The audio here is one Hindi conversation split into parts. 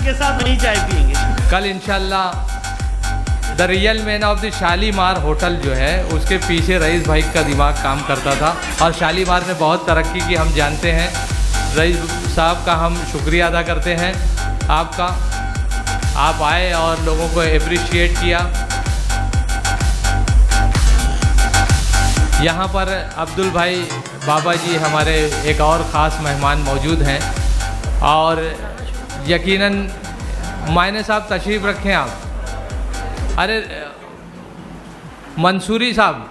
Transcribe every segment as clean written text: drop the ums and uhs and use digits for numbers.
के साथ नहीं चाय पियेंगे। कल इंशाल्लाह the real man of the Shalimar hotel जो है उसके पीछे रईस भाई का दिमाग काम करता था और शालीमार ने बहुत तरक्की की, हम जानते हैं। रईस साहब का हम शुक्रिया अदा करते हैं आपका, आप आए और लोगों को अप्रिशिएट किया। यहाँ पर अब्दुल भाई बाबा जी हमारे एक और ख़ास मेहमान मौजूद हैं और यकीनन मायने साहब तशरीफ़ रखें आप। अरे मंसूरी साहब,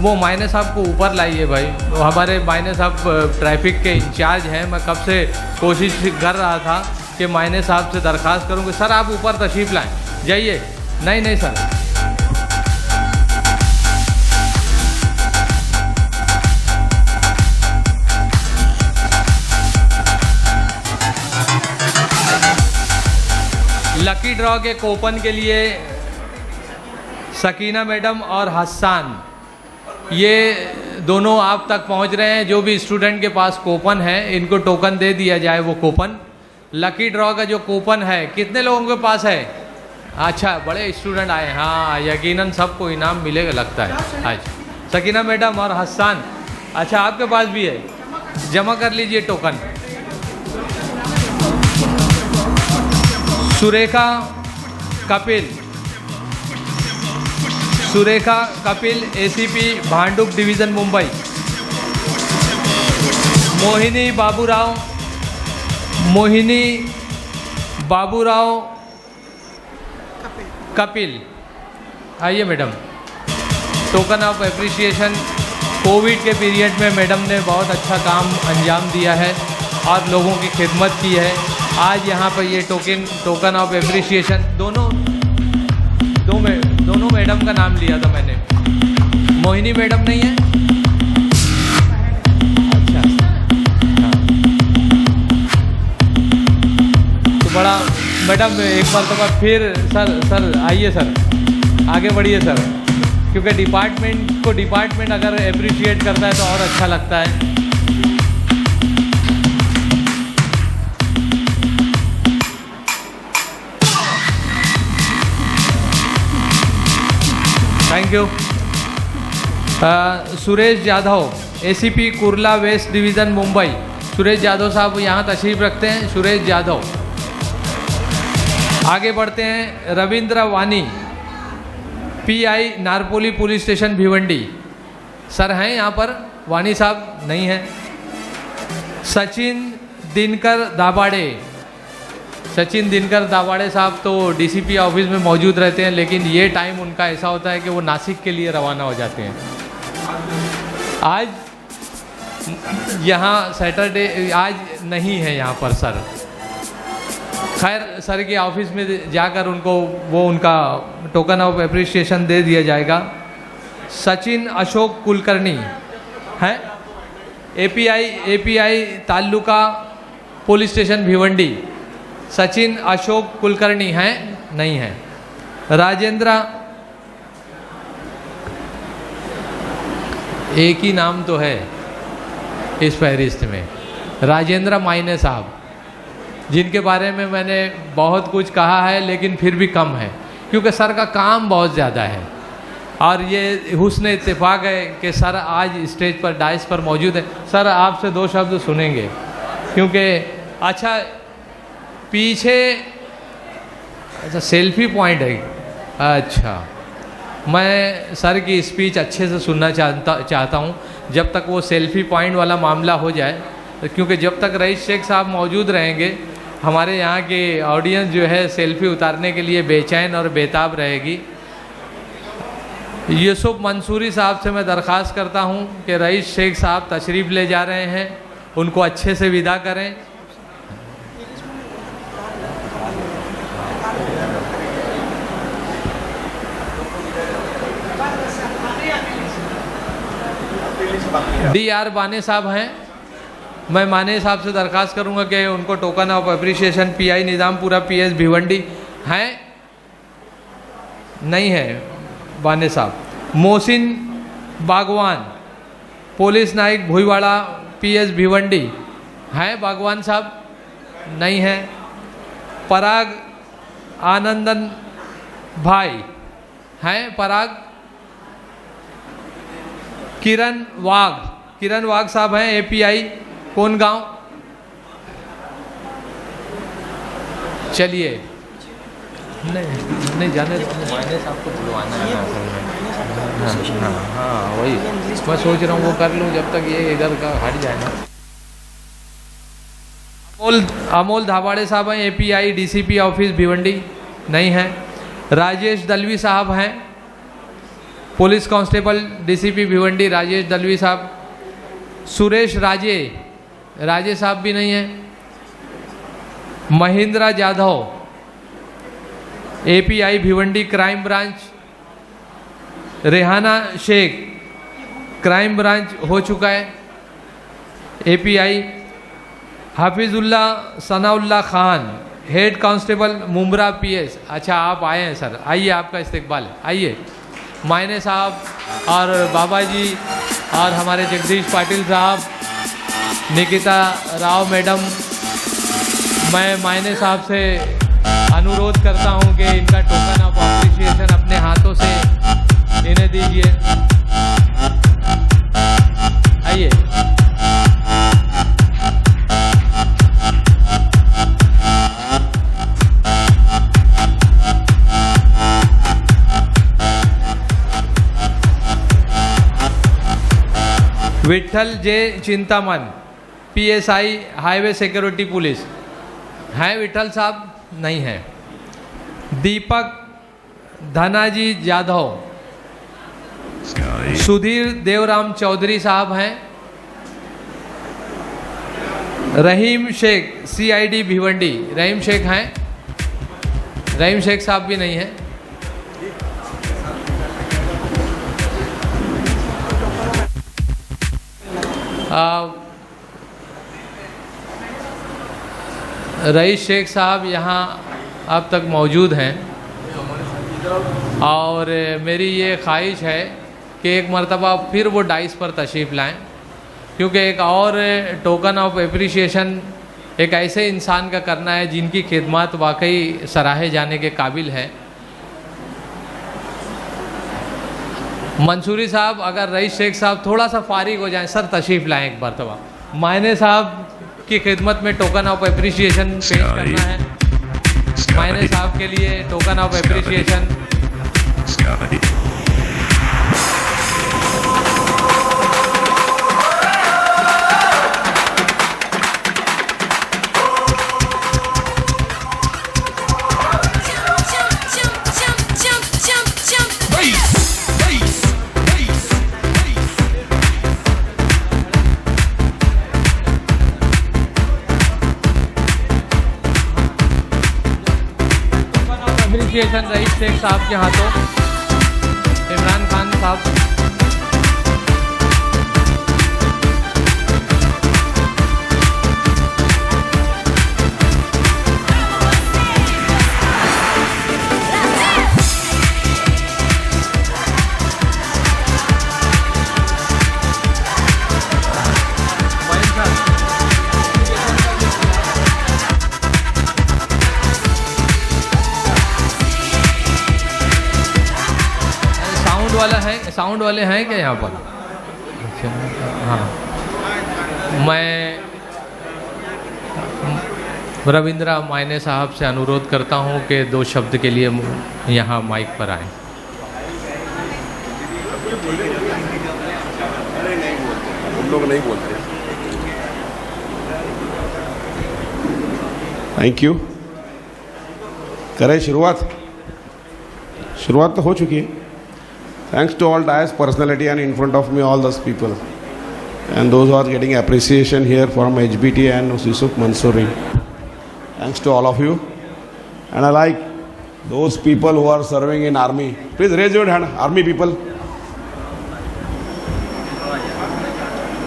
वो मायने साहब को ऊपर लाइए भाई, वो हमारे मायने साहब ट्रैफिक के इंचार्ज हैं। मैं कब से कोशिश कर रहा था कि मायने साहब से दरख्वास्त करूँ कि सर आप ऊपर तशरीफ़ लाएं, जाइए। नहीं सर, लकी ड्रॉ के कूपन के लिए सकीना मैडम और हसन, ये दोनों आप तक पहुंच रहे हैं। जो भी स्टूडेंट के पास कूपन है इनको टोकन दे दिया जाए। वो कूपन लकी ड्रॉ का जो कूपन है, कितने लोगों के पास है? अच्छा, बड़े स्टूडेंट आए, हाँ यकीनन सबको इनाम मिलेगा लगता है। अच्छा सकीना मैडम और हसन, अच्छा आपके पास भी है, जमा कर लीजिए token. Surekha Kapil ACP Bhandup division Mumbai. Mohini Baburao Kapil, आइए madam. Token of appreciation. Covid के पीरियड में मैडम ने बहुत अच्छा काम अंजाम दिया है और लोगों की खिदमत की है। आज यहाँ पर ये टोकन ऑफ एप्रिसिएशन, दोनों मैडम का नाम लिया था मैंने। मोहिनी मैडम नहीं है? अच्छा हाँ, तो बड़ा मैडम एक मरतबा फिर सर आइए सर, आगे बढ़िए सर, क्योंकि डिपार्टमेंट अगर एप्रिशिएट करता है तो और अच्छा लगता है। Thank you. Suresh Yadav ACP Kurla west division Mumbai. Suresh Yadav साहब यहाँ तशरीफ़ रखते हैं। सुरेश यादव। आगे बढ़ते हैं। रविंद्र वानी pi Narpoli police station Bhiwandi. Sir हैं यहाँ पर? वानी साहब नहीं हैं। सचिन दिनकर दाबाड़े साहब तो डीसीपी ऑफिस में मौजूद रहते हैं, लेकिन ये टाइम उनका ऐसा होता है कि वो नासिक के लिए रवाना हो जाते हैं। आज यहाँ सैटरडे, आज नहीं है यहाँ पर सर। खैर सर के ऑफिस में जाकर उनका टोकन ऑफ एप्रिसिएशन दे दिया जाएगा। सचिन अशोक कुलकर्णी हैं, API taluka police station Bhiwandi. Sachin Ashok Kulkarni हैं? नहीं हैं। राजेंद्र, एक ही नाम तो है इस फहरिस्त में, राजेंद्र मायने साहब, जिनके बारे में मैंने बहुत कुछ कहा है लेकिन फिर भी कम है, क्योंकि सर का काम बहुत ज़्यादा है। और ये हुस्न इत्तेफाक है कि सर आज स्टेज पर, डाइस पर मौजूद है। सर आपसे दो शब्द सुनेंगे, क्योंकि अच्छा पीछे अच्छा सेल्फी पॉइंट है। अच्छा, मैं सर की स्पीच अच्छे से सुनना चाहता हूँ जब तक वो सेल्फी पॉइंट वाला मामला हो जाए, क्योंकि जब तक रईस शेख साहब मौजूद रहेंगे हमारे यहाँ की ऑडियंस जो है सेल्फी उतारने के लिए बेचैन और बेताब रहेगी। यूसुफ मंसूरी साहब से मैं दरख्वास्त करता हूँ कि रईस शेख साहब तशरीफ़ ले जा रहे हैं, उनको अच्छे से विदा करें। DR बाने साहब हैं, मैं माने साहब से दरख्वास्त करूंगा कि उनको token of appreciation PI Nizampura PS Bhiwandi हैं? नहीं है बाने साहब। मोहसिन बागवान पुलिस नाइक भुईवाड़ा PS भिवंडी हैं? बागवान साहब नहीं हैं। पराग आनंदन भाई हैं, पराग किरण वाघ साहब हैं, एपीआई कौन गांव। चलिए नहीं जाने मायने साहब को बुलवाना है असल में। हाँ वही मैं सोच रहा हूँ, वो कर लूँ जब तक ये इधर का हट जाए ना। अमोल धाबाड़े साहब हैं, एपीआई डीसीपी ऑफिस भिवंडी नहीं है। राजेश दलवी साहब हैं, police constable DCP Bhiwandi, Rajesh Dalvi साहब। सुरेश राजे साहब भी नहीं है। Mahendra Jadhav API Bhiwandi crime branch. Rehana Shaikh crime branch हो चुका है API. Hafizullah Sanaullah Khan head constable Mumbra PS. अच्छा आप आए हैं सर, आइए आपका इस्तकबाल है, आइए। मायने साहब और बाबा जी और हमारे जगदीश पाटिल साहब, निकिता राव मैडम, मैं मायने साहब से अनुरोध करता हूं कि इनका टोकन ऑफ अप्रिसिएशन अपने हाथों से इन्हें दीजिए। आइए। Vithal J Chintaman PSI highway security police हैं, विठल साहब नहीं है। दीपक धनाजी जाधव, सुधीर देवराम चौधरी साहब हैं। रहीम शेख सीआईडी भिवंडी, रहीम शेख हैं, रहीम शेख साहब भी नहीं है। रईस शेख साहब यहाँ अब तक मौजूद हैं और मेरी ये ख्वाहिश है कि एक मरतबा फिर वो डाइस पर तशरीफ़ लाएं, क्योंकि एक और टोकन ऑफ एप्रिसिएशन एक ऐसे इंसान का करना है जिनकी खिदमत वाकई सराहे जाने के काबिल है। मंसूरी साहब, अगर रईस शेख साहब थोड़ा सा फारिग हो जाएं, सर तशरीफ़ लाएं एक मरतबा। मायने साहब की खिदमत में टोकन ऑफ एप्रिसिएशन पेश करना है। मायने साहब के लिए token of appreciation. Appreciation rice Sheikh साहब के हाथों। इमरान खान साहब, साउंड वाले हैं क्या यहाँ पर? हाँ, मैं रविंद्रा मायने साहब से अनुरोध करता हूँ कि 2 शब्द के लिए यहाँ माइक पर आएं। हम लोग नहीं बोलते। Thank you. करें शुरुआत तो हो चुकी है। Thanks to all Dias personality and in front of me all those people and those who are getting appreciation here from HBT and Yusuf Mansoori. Thanks to all of you. And I like those people who are serving in army. Please raise your hand, army people.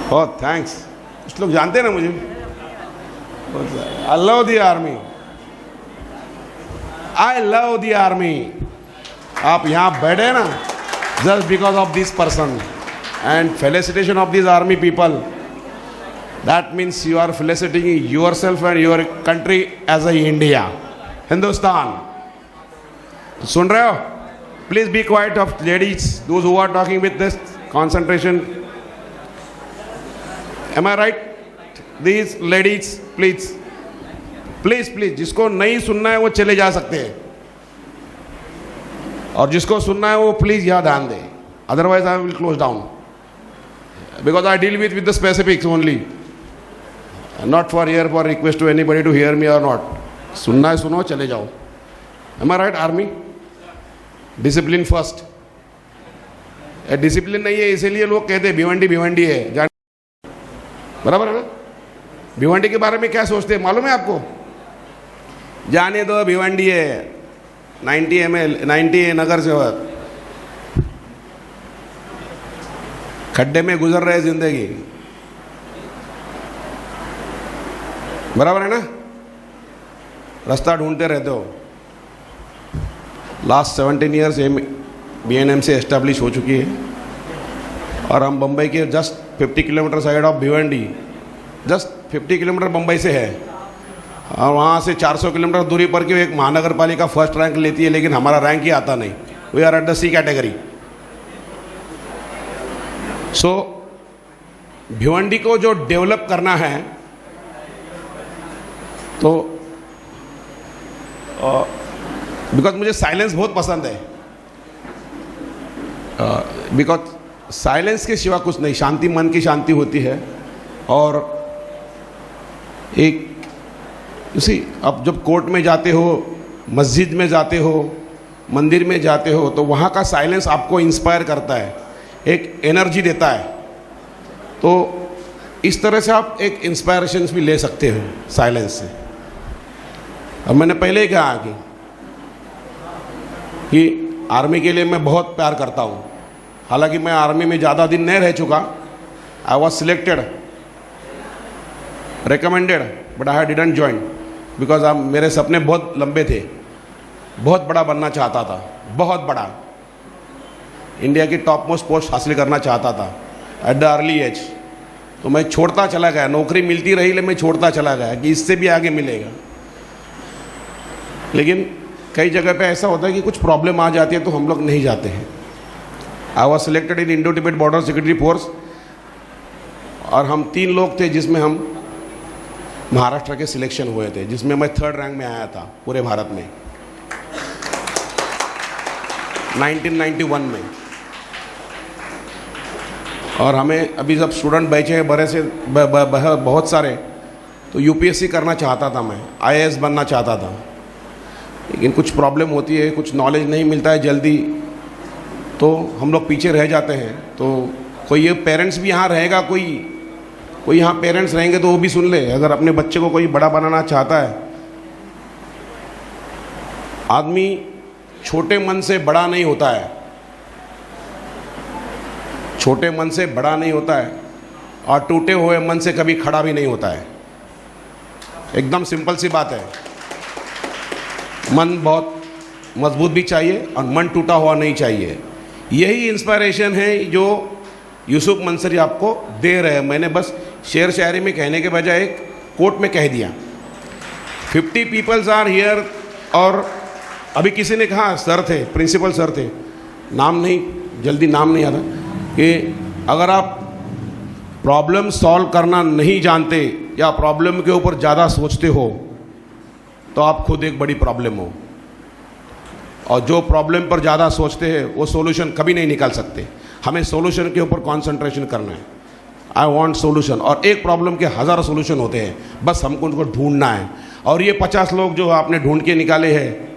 Oh, thanks. कुछ लोग जानते हैं ना मुझे. I love the army. I love the army. आप यहाँ बैठे ना just because of this person and felicitation of these army people. That means you are felicitating yourself and your country as a India. Hindustan. सुन रहे हो? Please be quiet of ladies, those who are talking with this concentration. Am I right? These ladies please please please, जिसको नहीं सुनना है वो चले जा सकते हैं, और जिसको सुनना है वो प्लीज यहां ध्यान दे, otherwise I will close down, because I deal with the specifics only, not for hear for request to anybody to hear me और नॉट। सुनना है सुनो, चले जाओ। Am I right army? Discipline first. Discipline नहीं है इसीलिए लोग कहते हैं भिवंडी भिवंडी है, जान बराबर है ना? भिवंडी के बारे में क्या सोचते हैं मालूम है आपको? जाने दो भिवंडी है, 90 ML 90 नगर सेवक खड्डे में गुजर रहे जिंदगी, बराबर है ना? रास्ता ढूंढते रहते हो। लास्ट 17 ईयर्स BNMC एस्टेब्लिश हो चुकी है, और हम बम्बई के just 50 kilometre side of Bhiwandi, just 50 kilometre Bombay से है, और वहाँ से 400 किलोमीटर दूरी पर की एक महानगर पालिका फर्स्ट रैंक लेती है, लेकिन हमारा रैंक ही आता नहीं। We are at the C category. So Bhiwandi को जो डेवलप करना है, तो बिकॉज मुझे साइलेंस बहुत पसंद है, बिकॉज साइलेंस के सिवा कुछ नहीं, शांति मन की शांति होती है। और एक उसी अब जब कोर्ट में जाते हो, मस्जिद में जाते हो, मंदिर में जाते हो, तो वहाँ का साइलेंस आपको इंस्पायर करता है, एक एनर्जी देता है। तो इस तरह से आप एक इंस्पायरेशन भी ले सकते हो साइलेंस से। अब मैंने पहले ही कहा कि आर्मी के लिए मैं बहुत प्यार करता हूँ। हालांकि मैं आर्मी में ज़्यादा दिन नहीं रह चुका। I was selected, recommended, but I didn't join because मेरे सपने बहुत लंबे थे, बहुत बड़ा बनना चाहता था, बहुत बड़ा, इंडिया की टॉप मोस्ट पोस्ट हासिल करना चाहता था एट द अर्ली एज। तो मैं छोड़ता चला गया, नौकरी मिलती रही लेकिन मैं छोड़ता चला गया कि इससे भी आगे मिलेगा। लेकिन कई जगह पे ऐसा होता है कि कुछ प्रॉब्लम आ जाती है तो हम लोग नहीं जाते हैं। I was selected in Indo Tibet border security force, और हम 3 लोग थे जिसमें हम महाराष्ट्र के सिलेक्शन हुए थे, जिसमें मैं 3rd रैंक में आया था पूरे भारत में 1991 में। और हमें अभी जब स्टूडेंट बैचे हैं बड़े से बहुत सारे, तो UPSC करना चाहता था मैं, IAS बनना चाहता था, लेकिन कुछ प्रॉब्लम होती है, कुछ नॉलेज नहीं मिलता है जल्दी, तो हम लोग पीछे रह जाते हैं। तो कोई ये पेरेंट्स भी यहाँ रहेगा, कोई यहाँ पेरेंट्स रहेंगे तो वो भी सुन ले, अगर अपने बच्चे को कोई बड़ा बनाना चाहता है। आदमी छोटे मन से बड़ा नहीं होता है, छोटे मन से बड़ा नहीं होता है, और टूटे हुए मन से कभी खड़ा भी नहीं होता है। एकदम सिंपल सी बात है। मन बहुत मजबूत भी चाहिए और मन टूटा हुआ नहीं चाहिए। यही इंस्पायरेशन है जो यूसुफ मंसूरी आपको दे रहे हैं। मैंने बस शेर शायरी में कहने के बजाय एक कोट में कह दिया। 50 पीपल्स आर हियर। और अभी किसी ने कहा, सर थे, प्रिंसिपल सर थे, नाम नहीं, जल्दी नाम नहीं आता, कि अगर आप प्रॉब्लम सॉल्व करना नहीं जानते या प्रॉब्लम के ऊपर ज़्यादा सोचते हो तो आप खुद एक बड़ी प्रॉब्लम हो, और जो प्रॉब्लम पर ज़्यादा सोचते हैं वो सॉल्यूशन कभी नहीं निकाल सकते। हमें सॉल्यूशन के ऊपर कंसंट्रेशन करना है। आई वांट सॉल्यूशन, और एक प्रॉब्लम के हज़ारों सॉल्यूशन होते हैं, बस हमको उनको ढूंढना है। और ये 50 लोग जो आपने ढूंढ के निकाले हैं,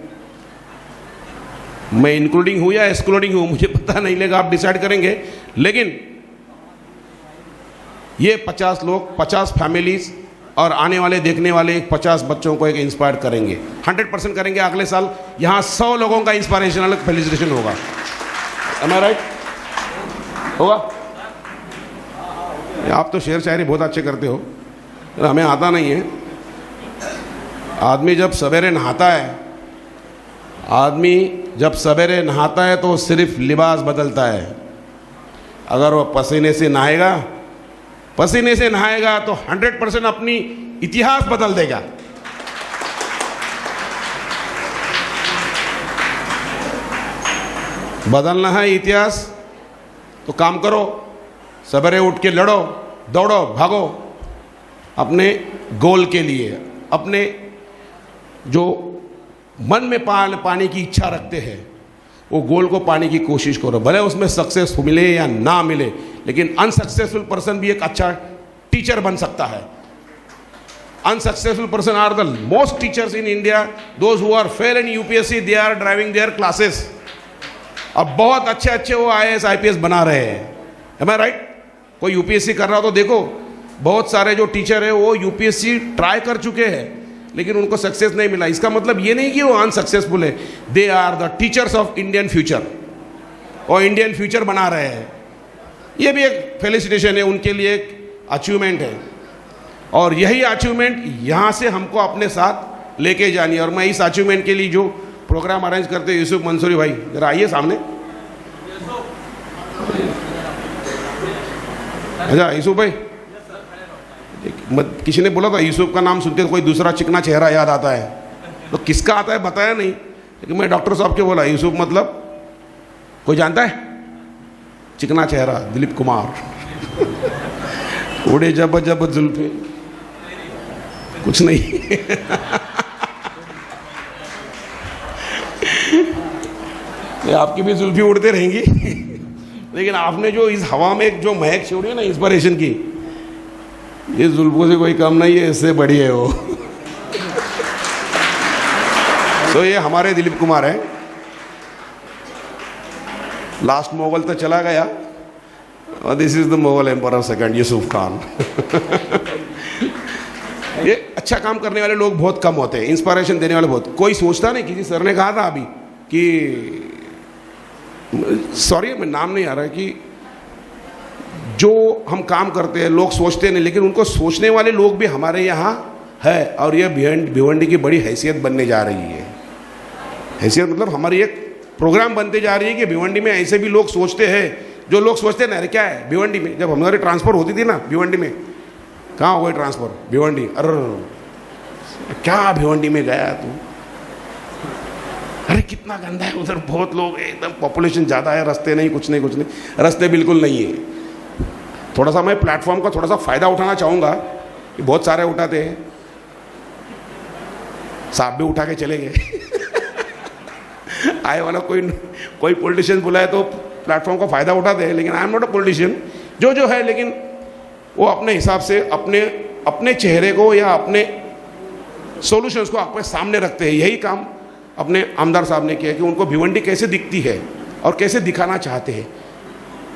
मैं इंक्लूडिंग हूँ या एक्सक्लूडिंग हूँ मुझे पता नहीं लगा, आप डिसाइड करेंगे। लेकिन ये 50 लोग, 50 फैमिलीज और आने वाले देखने वाले 50 बच्चों को एक इंस्पायर करेंगे, 100% करेंगे। अगले साल यहाँ 100 लोगों का इंस्पायरेशनल फेलिसिटेशन होगा। M I right? होगा? आप तो शेर शायरी बहुत अच्छे करते हो, हमें आता नहीं है। आदमी जब सवेरे नहाता है, आदमी जब सवेरे नहाता है तो सिर्फ लिबास बदलता है। अगर वो पसीने से नहाएगा, पसीने से नहाएगा तो 100% अपनी इतिहास बदल देगा। बदलना है इतिहास तो काम करो, सवेरे उठ के लड़ो, दौड़ो, भागो अपने गोल के लिए। अपने जो मन में पाने की इच्छा रखते हैं वो गोल को पाने की कोशिश करो, भले उसमें सक्सेस मिले या ना मिले, लेकिन अनसक्सेसफुल पर्सन भी एक अच्छा टीचर बन सकता है। Unsuccessful person are the most teachers in India, those who are fail in UPSC, they are driving their classes. अब बहुत अच्छे अच्छे वो आईएएस आईपीएस बना रहे हैं, एम आई राइट? कोई यूपीएससी कर रहा हो तो देखो, बहुत सारे जो टीचर है वो यूपीएससी ट्राई कर चुके हैं लेकिन उनको सक्सेस नहीं मिला। इसका मतलब ये नहीं कि वो अनसक्सेसफुल है, they are the teachers of Indian future, और इंडियन फ्यूचर बना रहे हैं। ये भी एक फेलिसिटेशन है, उनके लिए एक अचीवमेंट है, और यही अचीवमेंट यहाँ से हमको अपने साथ लेके जानी है। और मैं इस अचीवमेंट के लिए जो प्रोग्राम अरेंज करते हैं, यूसुफ मंसूरी भाई जरा आइए सामने। अच्छा यूसुफ भाई, किसी ने बोला था यूसुफ का नाम सुनते कोई दूसरा चिकना चेहरा याद आता है, तो किसका आता है बताया नहीं, लेकिन मैं डॉक्टर साहब के बोला यूसुफ मतलब कोई जानता है? चिकना चेहरा दिलीप कुमार उड़े जब जब जुल्फे, कुछ नहीं आपकी भी जुल्फी उड़ते रहेंगी लेकिन आपने जो इस हवा में जो महक छोड़ी है ना इंस्पिरेशन की, ये जुल्फों से कोई कम नहीं है, इससे बड़ी है वो तो ये हमारे दिलीप कुमार हैं। लास्ट मुगल तो चला गया और this is the Mughal emperor second Yusuf Khan ये अच्छा काम करने वाले लोग बहुत कम होते हैं, इंस्पिरेशन देने वाले बहुत। कोई सोचता नहीं, किसी सर ने कहा था अभी कि सॉरी मैं नाम नहीं आ रहा है, कि जो हम काम करते हैं लोग सोचते नहीं, लेकिन उनको सोचने वाले लोग भी हमारे यहाँ है, और ये भिवंडी की बड़ी हैसियत बनने जा रही है। हैसियत मतलब हमारी एक प्रोग्राम बनते जा रही है कि भिवंडी में ऐसे भी लोग सोचते हैं, जो लोग सोचते हैं ना अरे क्या है भिवंडी में, जब हमारी ट्रांसफ़र होती थी ना भिवंडी में, कहाँ हो गई ट्रांसफ़र भिवंडी, अरे क्या भिवंडी में गया तू, अरे कितना गंदा है उधर, बहुत लोग एकदम पॉपुलेशन ज़्यादा है, रास्ते नहीं, कुछ नहीं, रास्ते बिल्कुल नहीं है। थोड़ा सा मैं प्लेटफॉर्म का थोड़ा सा फ़ायदा उठाना चाहूँगा कि बहुत सारे उठाते हैं, साहब भी उठा के चले गए आए वाला कोई पॉलिटिशियन बुलाए तो प्लेटफॉर्म का फ़ायदा उठाते हैं, लेकिन I am not a politician, जो है, लेकिन वो अपने हिसाब से अपने चेहरे को या अपने सॉल्यूशंस को अपने सामने रखते हैं। यही काम अपने आमदार साहब ने किया कि उनको भिवंडी कैसे दिखती है और कैसे दिखाना चाहते हैं।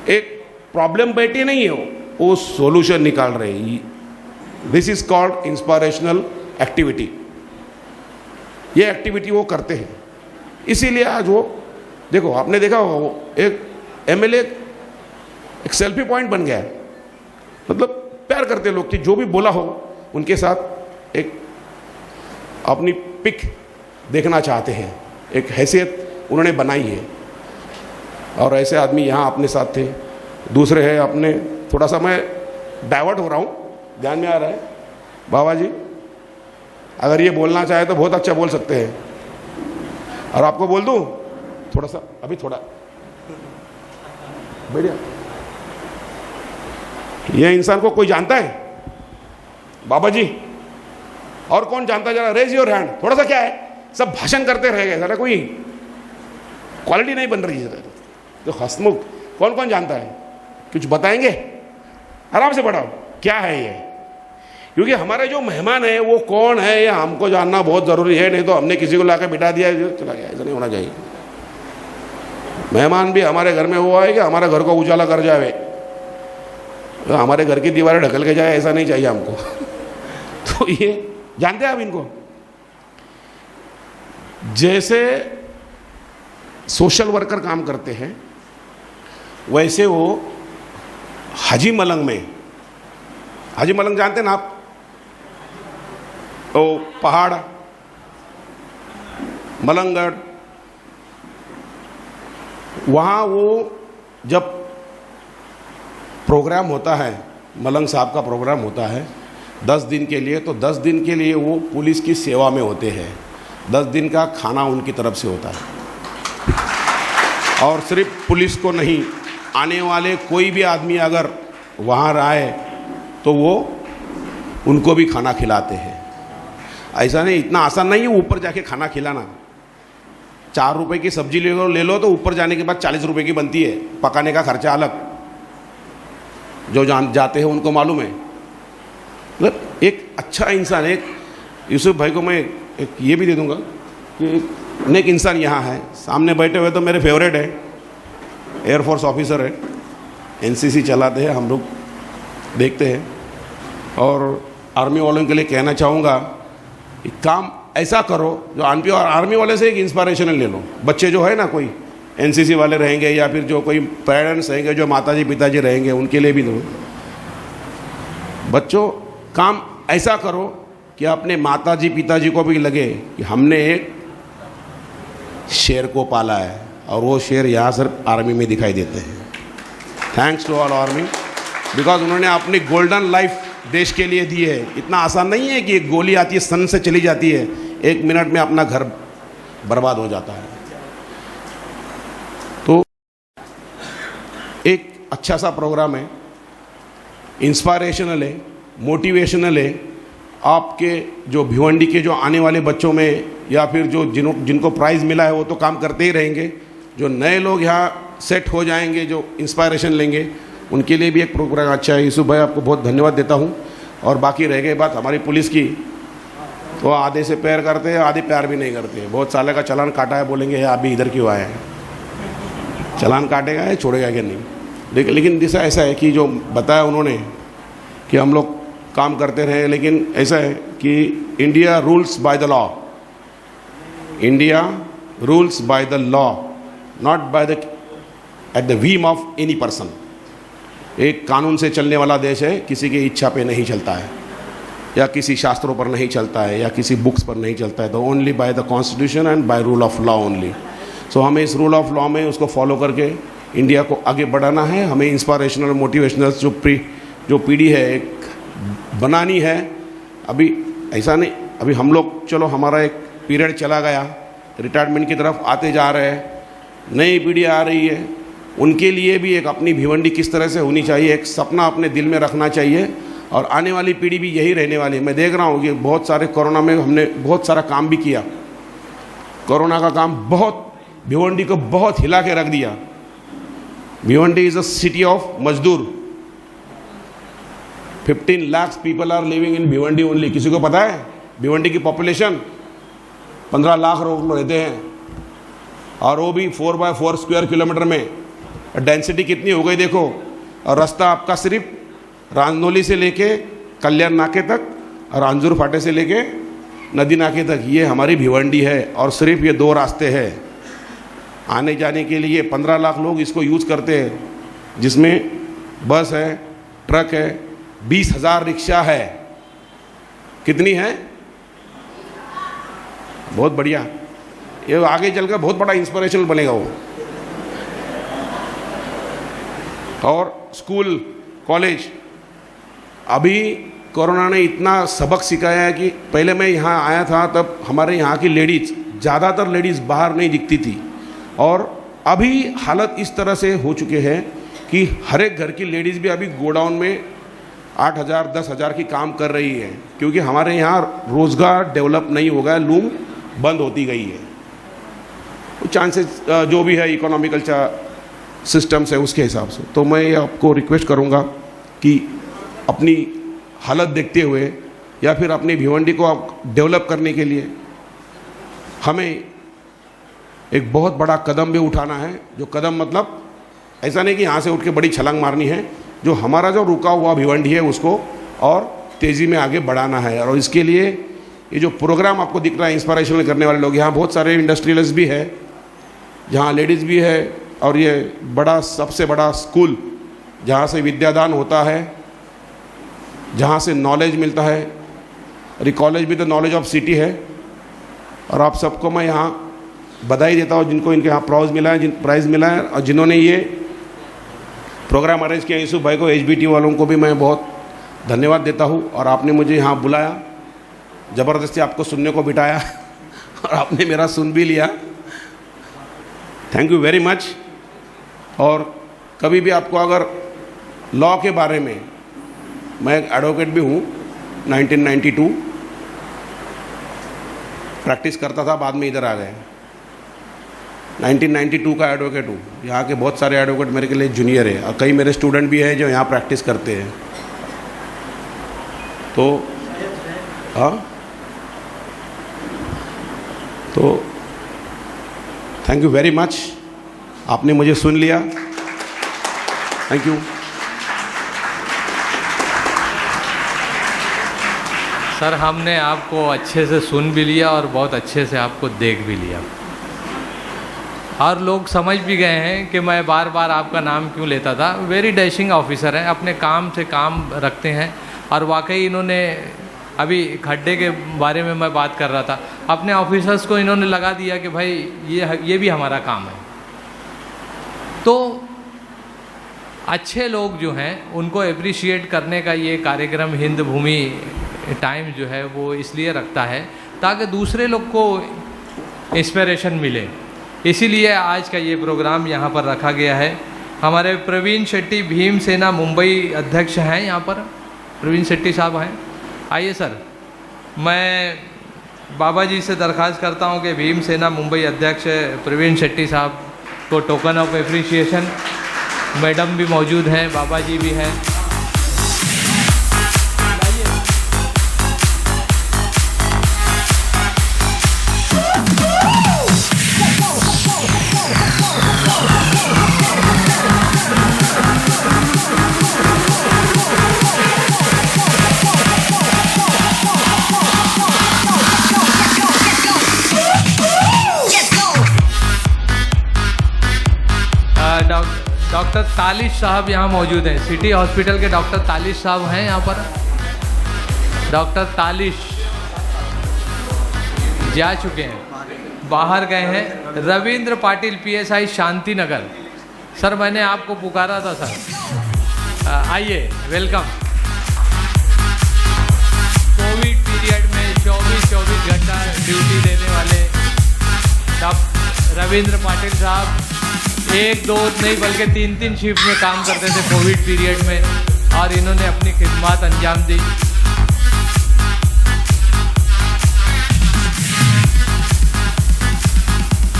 एक प्रॉब्लम बैठे नहीं है, वो सॉल्यूशन निकाल रहे हैं। This is called inspirational activity. ये एक्टिविटी वो करते हैं, इसीलिए आज वो देखो, आपने देखा होगा वो एक एमएलए एक सेल्फी पॉइंट बन गया है। मतलब प्यार करते लोग कि जो भी बोला हो उनके साथ एक अपनी पिक देखना चाहते हैं, एक हैसियत उन्होंने बनाई है। और ऐसे आदमी यहाँ अपने साथ थे, दूसरे हैं अपने, थोड़ा सा मैं डाइवर्ट हो रहा हूँ, ध्यान में आ रहा है बाबा जी, अगर ये बोलना चाहे तो बहुत अच्छा बोल सकते हैं, और आपको बोल दूँ थोड़ा सा, अभी थोड़ा बढ़िया। ये इंसान को कोई जानता है बाबा जी? और कौन जानता है? जरा रेज योर हैंड। थोड़ा सा क्या है, सब भाषण करते रह गए, जरा कोई क्वालिटी नहीं बन रही है। तो हसमुख कौन कौन जानता है? कुछ बताएंगे? आराम से बढ़ाओ, क्या है ये? क्योंकि हमारे जो मेहमान है वो कौन है ये हमको जानना बहुत ज़रूरी है, नहीं तो हमने किसी को लाकर बिठा दिया चला गया, ऐसा नहीं होना चाहिए। मेहमान भी हमारे घर में वो आए कि हमारे घर को उजाला कर जाए, तो हमारे घर की दीवारें ढकल के जाए, ऐसा नहीं चाहिए हमको तो ये जानते हैं आप इनको? जैसे सोशल वर्कर काम करते हैं वैसे वो हाजी मलंग में, हाजी मलंग जानते हैं ना आप? वो पहाड़ मलंगगढ़, वहाँ वो जब प्रोग्राम होता है, मलंग साहब का प्रोग्राम होता है 10 दिन के लिए, तो 10 दिन के लिए वो पुलिस की सेवा में होते हैं। 10 दिन का खाना उनकी तरफ से होता है। और सिर्फ पुलिस को नहीं, आने वाले कोई भी आदमी अगर वहाँ आए तो वो उनको भी खाना खिलाते हैं। ऐसा नहीं, इतना आसान नहीं है ऊपर जाके खाना खिलाना। 4 रुपए की सब्जी ले लो तो ऊपर जाने के बाद 40 रुपए की बनती है, पकाने का खर्चा अलग। जो जाते हैं उनको मालूम है। मतलब एक अच्छा इंसान, एक यूसुफ भाई को मैं एक ये भी दे दूंगा कि एक नेक इंसान यहाँ है सामने बैठे हुए, तो मेरे फेवरेट है, एयरफोर्स ऑफिसर है, एनसीसी चलाते हैं, हम लोग देखते हैं। और आर्मी वालों के लिए कहना चाहूँगा कि काम ऐसा करो जो आर्मी वाले से एक इंस्पिरेशनल ले लो। बच्चे जो है ना, कोई एनसीसी वाले रहेंगे या फिर जो कोई पेरेंट्स रहेंगे, जो माताजी पिताजी रहेंगे, उनके लिए भी दो। बच्चों, काम ऐसा करो कि अपने माताजी पिताजी को भी लगे कि हमने एक शेर को पाला है, और वो शेर यहाँ सिर्फ आर्मी में दिखाई देते हैं। Thanks to all army, because उन्होंने अपनी गोल्डन लाइफ देश के लिए दी है। इतना आसान नहीं है कि एक गोली आती है, सन से चली जाती है, 1 मिनट में अपना घर बर्बाद हो जाता है। तो एक अच्छा सा प्रोग्राम है, इंस्पायरेशनल है, मोटिवेशनल है। आपके जो भिवंडी के जो आने वाले बच्चों में या फिर जो जिनको प्राइज़ मिला है वो तो काम करते ही रहेंगे। जो नए लोग यहाँ सेट हो जाएंगे, जो इंस्पायरेशन लेंगे, उनके लिए भी एक प्रोग्राम अच्छा है। यूसुफ भाई, आपको बहुत धन्यवाद देता हूँ। और बाकी रह गई बात हमारी पुलिस की, तो आधे से प्यार करते हैं, आधे प्यार भी नहीं करते हैं। बहुत साले का चालान काटा है, बोलेंगे आप भी इधर क्यों आए हैं। चालान काटेगा या छोड़ेगा क्या नहीं। लेकिन जैसा ऐसा है कि जो बताया उन्होंने कि हम लोग काम करते रहे, लेकिन ऐसा है कि India rules by the law. India rules by the law, not by the at the whim of any person. एक कानून से चलने वाला देश है, किसी की इच्छा पे नहीं चलता है, या किसी शास्त्रों पर नहीं चलता है, या किसी बुक्स पर नहीं चलता है। तो only by the constitution and by rule of law only. So हमें इस रूल ऑफ लॉ में उसको फॉलो करके इंडिया को आगे बढ़ाना है। हमें इंस्पायरेशनल मोटिवेशनल जो पीढ़ी है एक बनानी है। अभी ऐसा नहीं, अभी हम लोग चलो हमारा एक पीरियड चला गया, रिटायरमेंट की तरफ आते जा रहे हैं, नई पीढ़ी आ रही है। उनके लिए भी एक अपनी भिवंडी किस तरह से होनी चाहिए, एक सपना अपने दिल में रखना चाहिए। और आने वाली पीढ़ी भी यही रहने वाली है। मैं देख रहा हूँ कि बहुत सारे कोरोना में हमने बहुत सारा काम भी किया। कोरोना का काम बहुत भिवंडी को बहुत हिला के रख दिया। Bhiwandi is a city of mazdoor. 15 lakh people are living in Bhiwandi only. किसी को पता है भिवंडी की पॉपुलेशन 15 लाख लोग रहते हैं, और वो भी 4x4 स्क्वायर किलोमीटर में। डेंसिटी कितनी हो गई देखो। और रास्ता आपका सिर्फ रांजनोली से लेके कल्याण नाके तक और अंजूर फाटे से लेके नदी नाके तक, ये हमारी भिवंडी है। और सिर्फ ये 2 रास्ते हैं आने जाने के लिए। 15 लाख लोग इसको यूज़ करते हैं, जिसमें बस है, ट्रक है, 20,000 रिक्शा है। कितनी है? बहुत बढ़िया। ये आगे चलकर बहुत बड़ा इंस्पिरेशनल बनेगा वो। और स्कूल कॉलेज, अभी कोरोना ने इतना सबक सिखाया है कि पहले मैं यहाँ आया था तब हमारे यहाँ की लेडीज़, ज़्यादातर लेडीज़ बाहर नहीं दिखती थी। और अभी हालत इस तरह से हो चुके हैं कि हर एक घर की लेडीज़ भी अभी गोडाउन में 8,000 10,000 की काम कर रही है, क्योंकि हमारे यहाँ रोज़गार डेवलप नहीं हो गया, लूम बंद होती गई है। चांसेस जो भी है इकोनॉमिकल सिस्टम्स है उसके हिसाब से। तो मैं आपको रिक्वेस्ट करूँगा कि अपनी हालत देखते हुए या फिर अपनी भिवंडी को डेवलप करने के लिए हमें एक बहुत बड़ा कदम भी उठाना है। जो कदम मतलब ऐसा नहीं कि यहाँ से उठ के बड़ी छलांग मारनी है, जो हमारा जो रुका हुआ भिवंडी है उसको और तेज़ी में आगे बढ़ाना है। और इसके लिए ये जो प्रोग्राम आपको दिख रहा है इंस्पिरेशनल करने वाले लोग, यहाँ बहुत सारे इंडस्ट्रियलिस्ट भी है, जहाँ लेडीज़ भी है, और ये बड़ा सबसे बड़ा स्कूल जहाँ से विद्यादान होता है, जहाँ से नॉलेज मिलता है। और ये कॉलेज भी तो नॉलेज ऑफ सिटी है। और आप सबको मैं यहाँ बधाई देता हूँ जिनको इनके यहाँ प्राइज़ मिला है और जिन्होंने ये प्रोग्राम अरेंज किया। यूसुफ भाई को, HBT वालों को भी मैं बहुत धन्यवाद देता हूँ। और आपने मुझे यहाँ बुलाया, ज़बरदस्ती आपको सुनने को बिठाया और आपने मेरा सुन भी लिया। Thank you very much. और कभी भी आपको अगर लॉ के बारे में, मैं एक एडवोकेट भी हूँ, 1992 प्रैक्टिस करता था, बाद में इधर आ गए। 1992 का एडवोकेट हूँ। यहाँ के बहुत सारे एडवोकेट मेरे के लिए जूनियर है और कई मेरे स्टूडेंट भी हैं जो यहाँ प्रैक्टिस करते हैं। तो हाँ, तो थैंक यू वेरी मच, आपने मुझे सुन लिया, थैंक यू। सर, हमने आपको अच्छे से सुन भी लिया और बहुत अच्छे से आपको देख भी लिया, और लोग समझ भी गए हैं कि मैं बार बार आपका नाम क्यों लेता था। वेरी डैशिंग ऑफिसर हैं, अपने काम से काम रखते हैं, और वाकई इन्होंने अभी खड्डे के बारे में मैं बात कर रहा था, अपने ऑफिसर्स को इन्होंने लगा दिया कि भाई ये भी हमारा काम है। तो अच्छे लोग जो हैं उनको एप्रिशिएट करने का ये कार्यक्रम हिंद भूमि टाइम जो है वो इसलिए रखता है ताकि दूसरे लोग को इंस्पिरेशन मिले। इसीलिए आज का ये प्रोग्राम यहाँ पर रखा गया है। हमारे प्रवीण शेट्टी भीमसेना मुंबई अध्यक्ष हैं, यहाँ पर प्रवीण शेट्टी साहब हैं। आइए सर, मैं बाबा जी से दरख्वास्त करता हूँ कि भीमसेना मुंबई अध्यक्ष प्रवीण शेट्टी साहब को टोकन ऑफ एप्रिसिएशन, मैडम भी मौजूद हैं, बाबा जी भी हैं। डॉक्टर तालिश साहब यहाँ मौजूद हैं, सिटी हॉस्पिटल के डॉक्टर तालिश साहब हैं यहाँ पर। डॉक्टर तालिश जा चुके हैं, बाहर गए हैं। रविंद्र पाटिल PSI शांति नगर, सर मैंने आपको पुकारा था सर, आइए, वेलकम। कोविड पीरियड में 24 घंटा ड्यूटी देने वाले डॉक्टर रविंद्र पाटिल साहब 1-2 नहीं बल्कि 3 शिफ्ट में काम करते थे कोविड पीरियड में, और इन्होंने अपनी खिदमत अंजाम दी।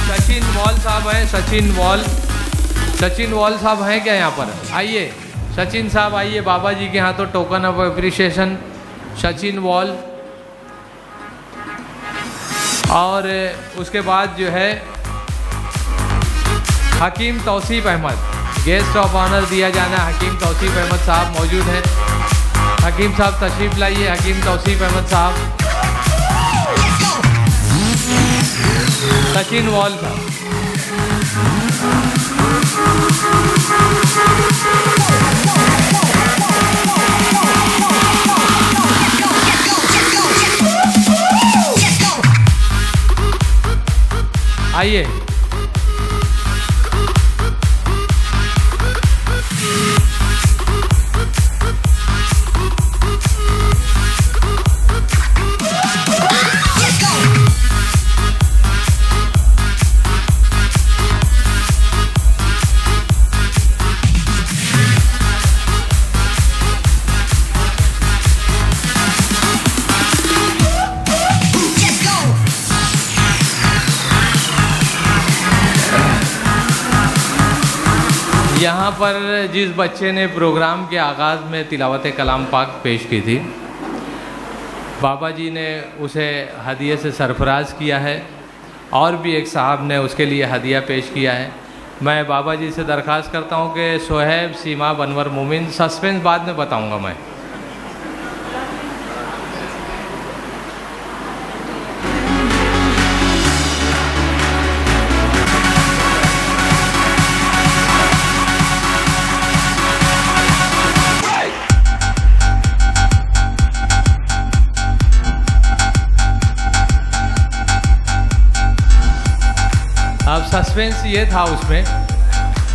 सचिन वॉल साहब हैं, सचिन वॉल साहब हैं क्या यहाँ पर? आइए सचिन साहब, आइए, बाबा जी के हाथों token of appreciation, Sachin Wal. और उसके बाद जो है Hakeem Tauseef Ahmad, guest of honour दिया जाना, हकीम तौसीफ अहमद साहब मौजूद हैं। हकीम साहब तशरीफ लाइए, हकीम तौसीफ अहमद साहब। सचिन वॉल साहब, आइए। यहाँ पर जिस बच्चे ने प्रोग्राम के आगाज़ में तिलावत कलाम पाक पेश की थी, बाबा जी ने उसे हदिये से सरफराज किया है, और भी एक साहब ने उसके लिए हदिया पेश किया है। मैं बाबा जी से दरख्वास्त करता हूँ कि सोहेब, सीमा, बनवर, मोमिन, सस्पेंस बाद में बताऊँगा मैं। अब सस्पेंस ये था उसमें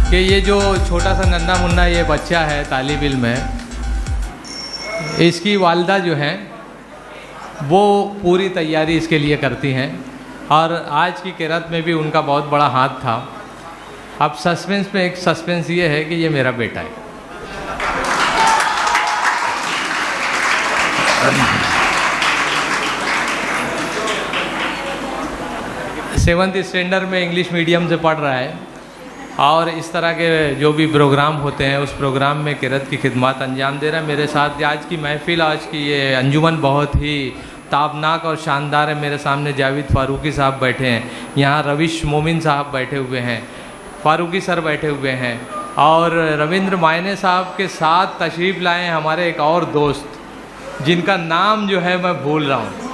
कि ये जो छोटा सा नन्ना मुन्ना ये बच्चा है, तालिब इल्म है, इसकी वालिदा जो हैं वो पूरी तैयारी इसके लिए करती हैं, और आज की किरात में भी उनका बहुत बड़ा हाथ था। अब सस्पेंस में एक सस्पेंस ये है कि ये मेरा बेटा है। सेवन्थ स्टैंडर्ड में इंग्लिश मीडियम से पढ़ रहा है और इस तरह के जो भी प्रोग्राम होते हैं उस प्रोग्राम में किरत की खिदमत अंजाम दे रहा है। मेरे साथ आज की महफ़िल, आज की ये अंजुमन बहुत ही ताबनाक और शानदार है। मेरे सामने जावेद फारूकी साहब बैठे हैं, यहाँ रविश मोमिन साहब बैठे हुए हैं, फारूकी सर बैठे हुए हैं और रविंद्र मायने साहब के साथ तशरीफ़ लाए हैं हमारे एक और दोस्त जिनका नाम जो है मैं भूल रहा हूँ,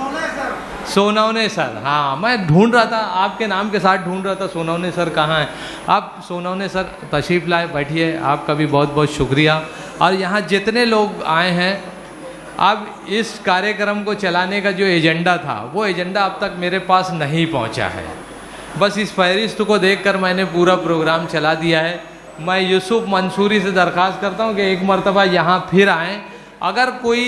सोनवने सर। हाँ, मैं ढूंढ रहा था, आपके नाम के साथ ढूंढ रहा था, सोनवने सर कहाँ हैं। आप सोनवने सर तशरीफ़ लाए, बैठिए। आपका भी बहुत बहुत शुक्रिया। और यहाँ जितने लोग आए हैं, अब इस कार्यक्रम को चलाने का जो एजेंडा था वो एजेंडा अब तक मेरे पास नहीं पहुँचा है। बस इस फहरिस्त को देखकर मैंने पूरा प्रोग्राम चला दिया है। मैं यूसुफ मंसूरी से दरख्वास्त करता हूँ कि एक मरतबा यहाँ फिर आएँ। अगर कोई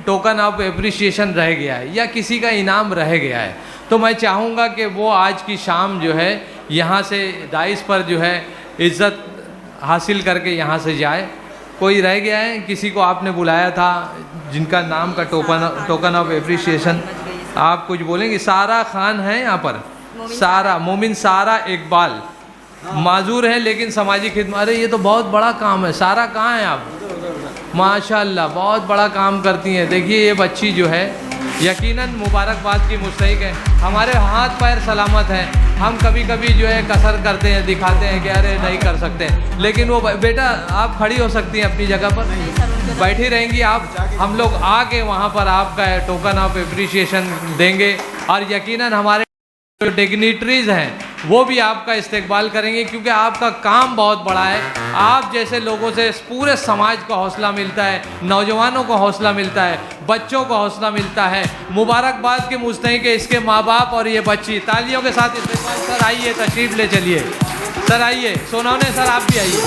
टोकन ऑफ एप्रिसिएशन रह गया है या किसी का इनाम रह गया है तो मैं चाहूँगा कि वो आज की शाम जो है यहाँ से दाइस पर जो है इज़्ज़त हासिल करके यहाँ से जाए। कोई रह गया है, किसी को आपने बुलाया था जिनका नाम का टोकन ऑफ एप्रिसिएशन, आप कुछ बोलेंगे? सारा खान है यहाँ पर, सारा मोमिन, सारा इकबाल माजूर है लेकिन समाजी खिदमत। अरे ये तो बहुत बड़ा काम है। सारा कहाँ है आप? माशाल्लाह, बहुत बड़ा काम करती हैं। देखिए ये बच्ची जो है यकीनन मुबारकबाद की मुस्तहिक है। हमारे हाथ पैर सलामत हैं, हम कभी कभी जो है कसर करते हैं, दिखाते हैं कि अरे नहीं कर सकते, लेकिन वो बेटा आप खड़ी हो सकती हैं अपनी जगह पर, बैठी रहेंगी आप, हम लोग आके वहाँ पर आपका टोकन ऑफ एप्रिसिएशन देंगे और यकीनन हमारे जो डिग्निटरीज हैं वो भी आपका इस्तेकबाल करेंगे क्योंकि आपका काम बहुत बड़ा है। आप जैसे लोगों से पूरे समाज को हौसला मिलता है, नौजवानों को हौसला मिलता है, बच्चों को हौसला मिलता है। मुबारकबाद के मुस्तहिक है इसके माँ बाप और ये बच्ची। तालियों के साथ इस्तेकबाल। सर आइए, तशरीफ़ ले चलिए। सर आइए, सोनवने सर आप भी आइए।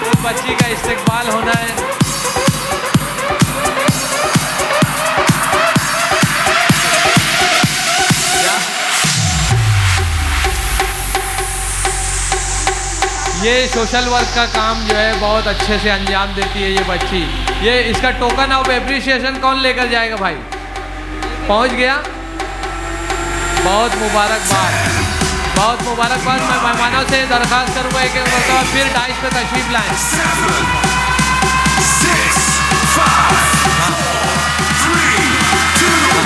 उस बच्ची का इस्तेकबाल होना है। ये सोशल वर्क का काम जो है बहुत अच्छे से अंजाम देती है ये बच्ची। ये इसका टोकन ऑफ एप्रिसिएशन कौन लेकर जाएगा भाई? पहुंच गया? बहुत मुबारकबाद, बहुत मुबारकबाद। मैं मेहमानों से दरख्वास्त करूँगा कि मतलब फिर डाइस पे तशरीफ लाएं। 6, 5, 4, 3, 2,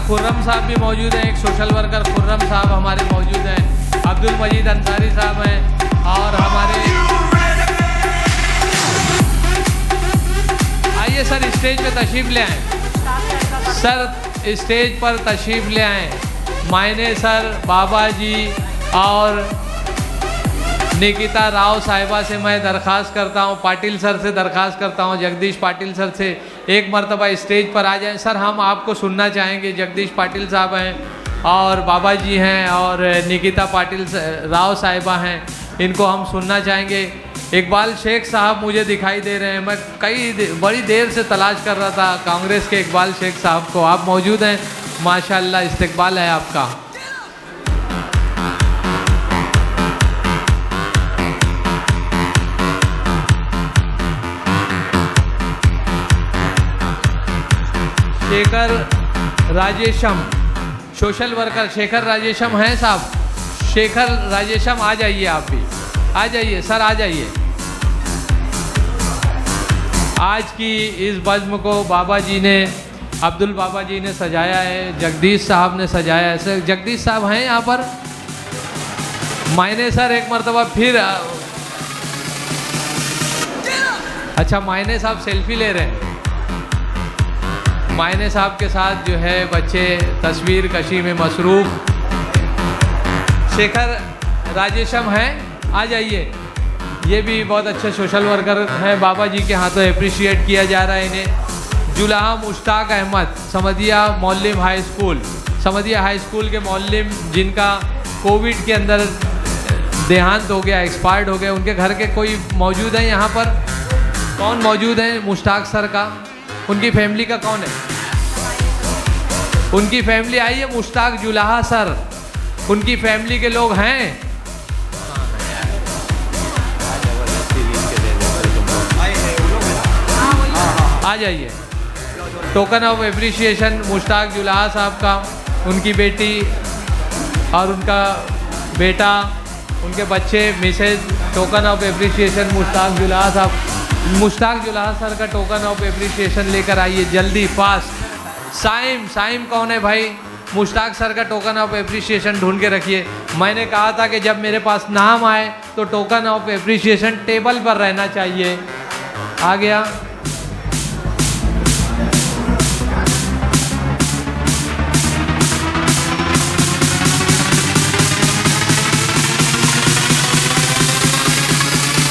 खुर्रम साहब भी मौजूद हैं, एक सोशल वर्कर खुर्रम साहब हमारे मौजूद हैं, अब्दुल मजीद अंसारी साहब हैं और हमारे आइए सर स्टेज पे तशरीफ़ ले आएँ। सर स्टेज पर तशरीफ़ ले आएँ। मायने सर, बाबा जी और निकिता राव साहिबा से मैं दरख्वास्त करता हूँ, पाटिल सर से दरख्वास्त करता हूँ, जगदीश पाटिल सर से एक मरतबा स्टेज पर आ जाएं। सर हम आपको सुनना चाहेंगे। जगदीश पाटिल साहब हैं और बाबा जी हैं और निकिता पाटिल राव साहिबा हैं, इनको हम सुनना चाहेंगे। इकबाल शेख साहब मुझे दिखाई दे रहे हैं, मैं बड़ी देर से तलाश कर रहा था कांग्रेस के इकबाल शेख साहब को। आप मौजूद हैं, माशाल्लाह इस्तकबाल है आपका। शेखर राजेशम, सोशल वर्कर शेखर राजेशम हैं साहब। शेखर राजेशम आ जाइए, आप भी आ जाइए सर, आ जाइए। आज की इस बज़्म को बाबा जी ने, अब्दुल बाबा जी ने सजाया है, जगदीश साहब ने सजाया है। सर जगदीश साहब हैं यहाँ पर? मायने सर एक मरतबा फिर। अच्छा मायने साहब सेल्फी ले रहे हैं। मायने साहब के साथ जो है बच्चे तस्वीर कशी में मसरूफ़। शेखर राजेशम हैं, आ जाइए। ये भी बहुत अच्छे सोशल वर्कर हैं, बाबा जी के हाथों अप्रिशिएट किया जा रहा है इन्हें। जुलाहा मुश्ताक अहमद, समदिया मौलिम हाई स्कूल, समदिया हाई स्कूल के मौलिम जिनका कोविड के अंदर देहांत हो गया, एक्सपायर्ड हो गया, उनके घर के कोई मौजूद हैं यहाँ पर? कौन मौजूद हैं मुश्ताक सर का? उनकी फैमिली का कौन है? उनकी फैमिली आई है मुश्ताक जुलाहा सर, उनकी फैमिली के लोग हैं। आ जाइए। Token of appreciation Mushtaq Julaha साहब का, उनकी बेटी और उनका बेटा, उनके बच्चे, Mrs. Token of appreciation Mushtaq Julaha साहब, मुश्ताक जुलाहा सर का टोकन ऑफ एप्रिसिएशन लेकर आइए जल्दी, फास्ट। साइम, साइम कौन है भाई? मुश्ताक सर का टोकन ऑफ एप्रिसिएशन ढूंढ के रखिए। मैंने कहा था कि जब मेरे पास नाम आए तो टोकन ऑफ एप्रिसिएशन टेबल पर रहना चाहिए। आ गया।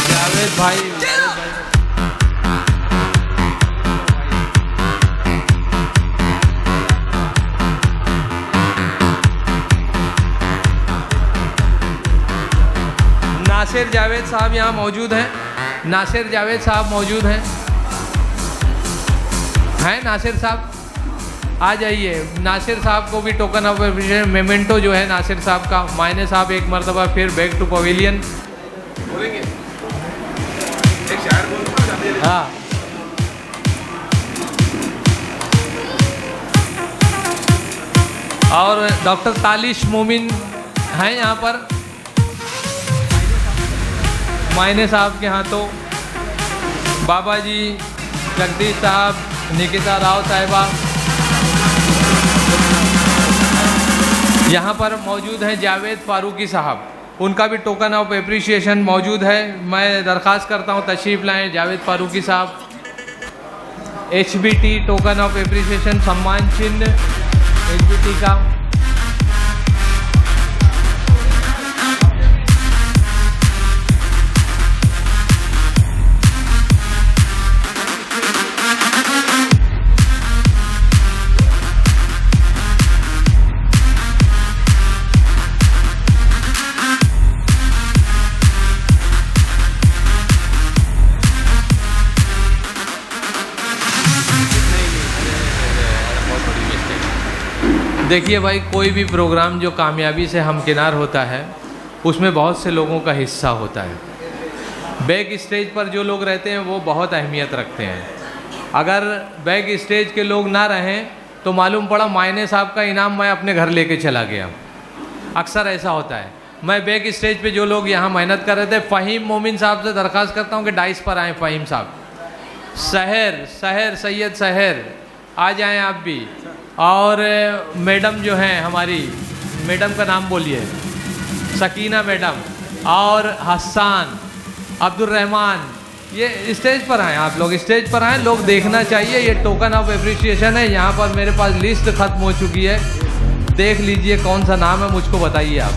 जावेद भाई, नासिर जावेद साहब यहाँ मौजूद हैं। नासिर जावेद साहब मौजूद हैं नासिर साहब? आ जाइए। नासिर साहब को भी टोकन ऑफ एप्रिसिएशन मेमेंटो जो है नासिर साहब का। मायने साहब एक मरतबा फिर बैक टू पवेलियन। हाँ, और डॉक्टर तालिश मोमिन हैं यहाँ पर मायने साहब के हाथों। बाबा जी, जगदीश साहब, निकिता राव साहिबा यहाँ पर मौजूद हैं। जावेद फारूकी साहब, उनका भी टोकन ऑफ एप्रिसिएशन मौजूद है। मैं दरख्वास्त करता हूँ तशरीफ़ लाएँ जावेद फारूकी साहब। HBT टोकन ऑफ एप्रिसिएशन सम्मान चिन्ह HBT का। देखिए भाई, कोई भी प्रोग्राम जो कामयाबी से हमकिनार होता है उसमें बहुत से लोगों का हिस्सा होता है। बैक स्टेज पर जो लोग रहते हैं वो बहुत अहमियत रखते हैं। अगर बैक स्टेज के लोग ना रहें तो मालूम पड़ा मायने साहब का इनाम मैं अपने घर लेके चला गया। अक्सर ऐसा होता है। मैं बैक स्टेज पे जो लोग यहाँ मेहनत कर रहे थे, फ़हीम मोमिन साहब से दरख्वास्त करता हूँ कि डाइस पर आएँ। फ़हीम साहब, सहर सैयद सहर आ जाएं आप भी। और मैडम जो हैं हमारी, मैडम का नाम बोलिए, सकीना मैडम, और हसन, अब्दुल रहमान, ये स्टेज पर आएँ। आप लोग स्टेज पर आएँ, लोग देखना चाहिए। ये टोकन ऑफ एप्रिसिएशन है। यहाँ पर मेरे पास लिस्ट ख़त्म हो चुकी है, देख लीजिए कौन सा नाम है, मुझको बताइए आप।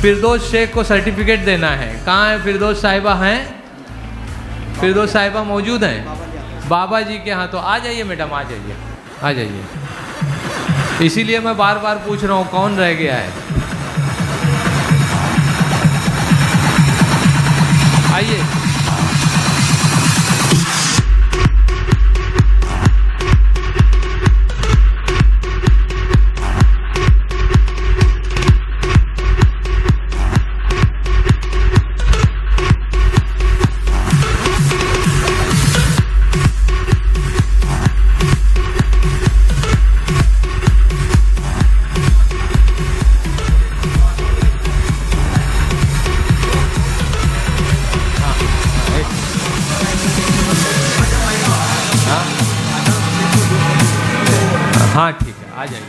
फिरदौस शेख को सर्टिफिकेट देना है। कहाँ है फिरदौस साहिबा? हैं फिरदौस साहिबा मौजूद हैं बाबा जी के यहाँ। तो आ जाइए मैडम, आ जाइए, आ जाइए। इसीलिए मैं बार बार पूछ रहा हूँ कौन रह गया है। आइए। हाँ ठीक है, आ जाइए।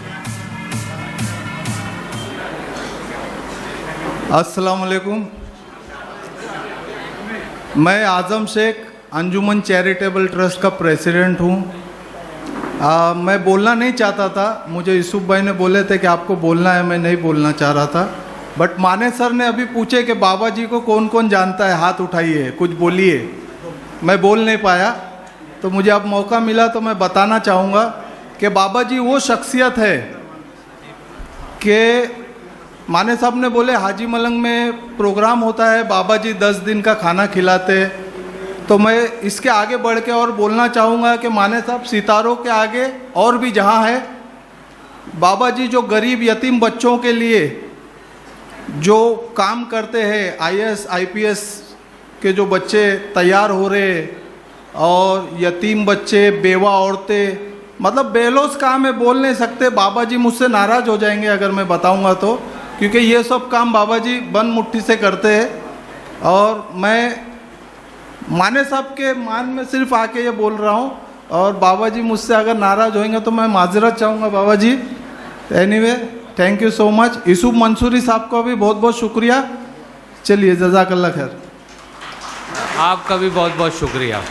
अस्सलाम वालेकुम। मैं आज़म शेख अंजुमन चैरिटेबल ट्रस्ट का प्रेसिडेंट हूँ। मैं बोलना नहीं चाहता था, मुझे यूसुफ भाई ने बोले थे कि आपको बोलना है, मैं नहीं बोलना चाह रहा था। बट माने सर ने अभी पूछे कि बाबा जी को कौन कौन जानता है, हाथ उठाइए, कुछ बोलिए। मैं बोल नहीं पाया, तो मुझे अब मौका मिला तो मैं बताना चाहूँगा कि बाबा जी वो शख्सियत है कि माने साहब ने बोले हाजी मलंग में प्रोग्राम होता है, बाबा जी 10 दिन का खाना खिलाते, तो मैं इसके आगे बढ़ के और बोलना चाहूँगा कि माने साहब सितारों के आगे और भी जहाँ है, बाबा जी जो गरीब यतीम बच्चों के लिए जो काम करते हैं, IAS IPS के जो बच्चे तैयार हो रहे और यतीम बच्चे, बेवा औरतें, मतलब बेलोस काम है, बोल नहीं सकते। बाबा जी मुझसे नाराज़ हो जाएंगे अगर मैं बताऊंगा तो, क्योंकि ये सब काम बाबा जी बंद मुट्ठी से करते हैं। और मैं माने साहब के मान में सिर्फ आके ये बोल रहा हूँ, और बाबा जी मुझसे अगर नाराज़ होंगे तो मैं माजरत चाहूँगा Baba ji. Anyway, thank you so much. Yusuf Mansuri साहब का भी बहुत बहुत शुक्रिया। चलिए, जज़ाकल्लाह खैर। आपका भी बहुत बहुत शुक्रिया।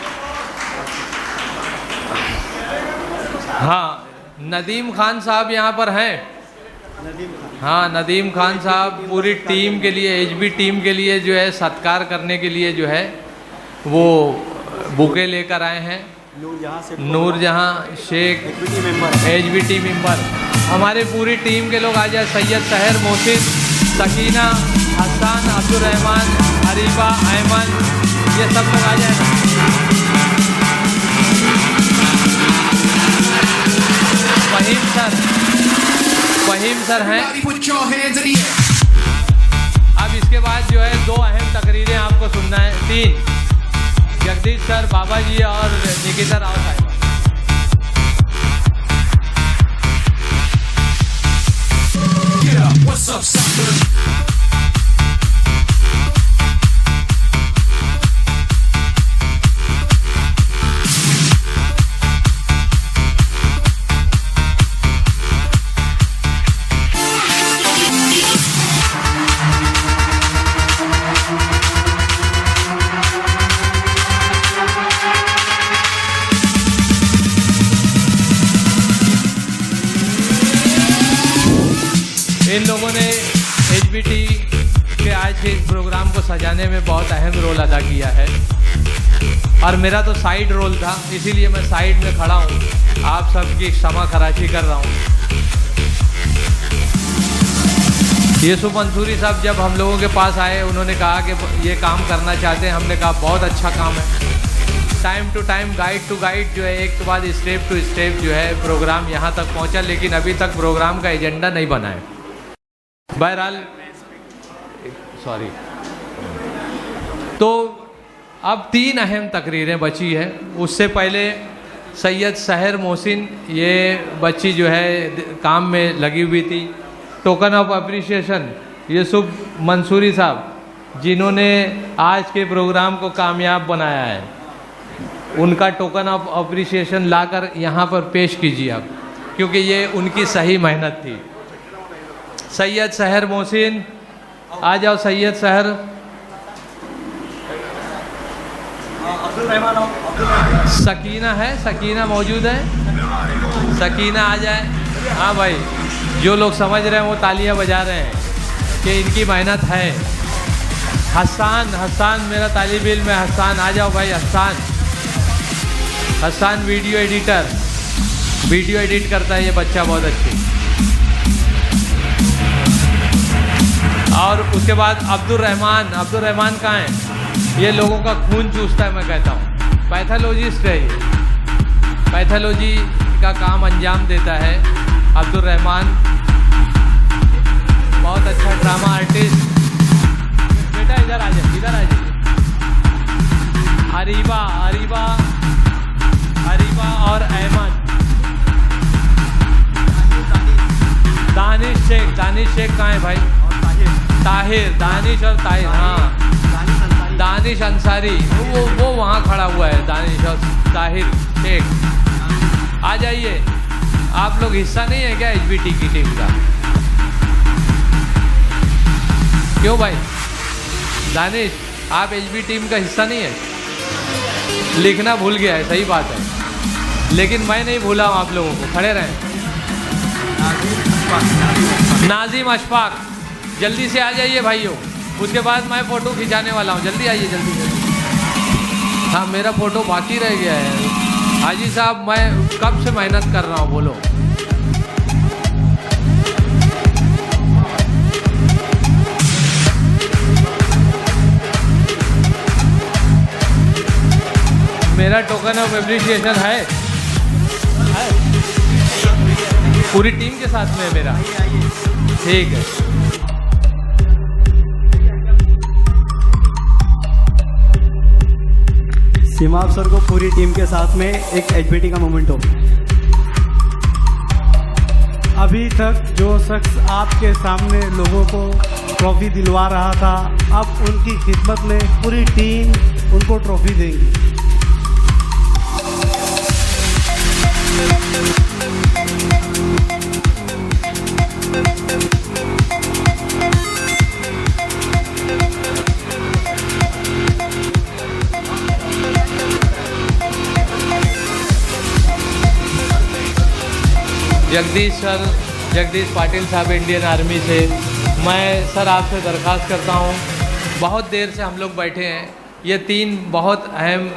हाँ, नदीम खान साहब यहाँ पर हैं। हाँ, नदीम खान साहब पूरी टीम के लिए, HB टीम के लिए जो है सत्कार करने के लिए जो है वो बुके लेकर आए हैं। नूरजहाँ शेख HBT मेंबर, हमारे पूरी टीम के लोग आ जाए। सैयद सहर मोहसिन, सकीना, हसन, अब्दुल रहमान, अरीबा, अहमद, ये सब लोग आ जाए। फहीम सर हैं। अब इसके बाद जो है 2 अहम तकरीरें आपको सुनना है, 3, जगदीश सर, बाबा जी और निकिता राव साहिबा। What's up, sucker? इन लोगों ने HBT के आज के इस प्रोग्राम को सजाने में बहुत अहम रोल अदा किया है, और मेरा तो साइड रोल था, इसीलिए मैं साइड में खड़ा हूँ। आप सबकी क्षमा खराशी कर रहा हूँ। यूसुफ मंसूरी साहब जब हम लोगों के पास आए, उन्होंने कहा कि ये काम करना चाहते हैं। हमने कहा बहुत अच्छा काम है। Time to time, guide to guide जो है, एक के बाद स्टेप टू स्टेप जो है प्रोग्राम यहाँ तक पहुँचा, लेकिन अभी तक प्रोग्राम का एजेंडा नहीं बना है। बहरहाल, सॉरी, तो अब 3 अहम तकरीरें बची है। उससे पहले सैयद सहर मोहसिन, ये बच्ची जो है काम में लगी हुई थी। Token of appreciation Yusuf Mansuri साहब, जिन्होंने आज के प्रोग्राम को कामयाब बनाया है, उनका टोकन ऑफ अप्रिसिएशन लाकर यहाँ पर पेश कीजिए आप, क्योंकि ये उनकी सही मेहनत थी। सैयद सहर मोहसिन, आ जाओ सैयद सहर। सकीना है, सकीना मौजूद है, सकीना आ जाए। हाँ भाई, जो लोग समझ रहे हैं वो तालियां बजा रहे हैं कि इनकी मेहनत है। हसान मेरा तालिब इल्म है, हसान आ जाओ भाई। Hasan video editor, video edit करता है ये बच्चा बहुत अच्छी। और उसके बाद अब्दुल रहमान कहाँ है? ये लोगों का खून चूसता है, मैं कहता हूँ। पैथोलॉजिस्ट है ये, पैथोलॉजी का काम अंजाम देता है अब्दुल रहमान। बहुत अच्छा ड्रामा आर्टिस्ट। बेटा इधर आ जाए, इधर आ जाइए। अरीबा और अहमद। दानिश शेख कहाँ है भाई? ताहिर, दानिश और ताहिर, हाँ, दानिश अंसारी, वो वहाँ खड़ा हुआ है। दानिश और ताहिर शेख, आ जाइए। आप लोग हिस्सा नहीं है क्या HBT की टीम का? क्यों भाई? दानिश, आप HB टीम का हिस्सा नहीं है? लिखना भूल गया है, सही बात है, लेकिन मैं नहीं भूला हूँ आप लोगों को। खड़े रहें। नाजिम अशफाक, जल्दी से आ जाइए भाइयों, उसके बाद मैं फ़ोटो खिंचाने वाला हूँ। जल्दी आइए, जल्दी से। हाँ, मेरा फ़ोटो बाकी रह गया है। हाजी साहब, मैं कब से मेहनत कर रहा हूँ, बोलो। मेरा टोकन ऑफ एप्रिसिएशन है पूरी टीम के साथ में मेरा। ठीक है। सीमा अफसर को पूरी टीम के साथ में एक एचबीटी का मोमेंट हो। अभी तक जो शख्स आपके सामने लोगों को ट्रॉफी दिलवा रहा था, अब उनकी खिदमत में पूरी टीम उनको ट्रॉफी देगी। जगदीश पाटिल साहब इंडियन आर्मी से। मैं सर आपसे दरख्वास्त करता हूँ, बहुत देर से हम लोग बैठे हैं, ये 3 बहुत अहम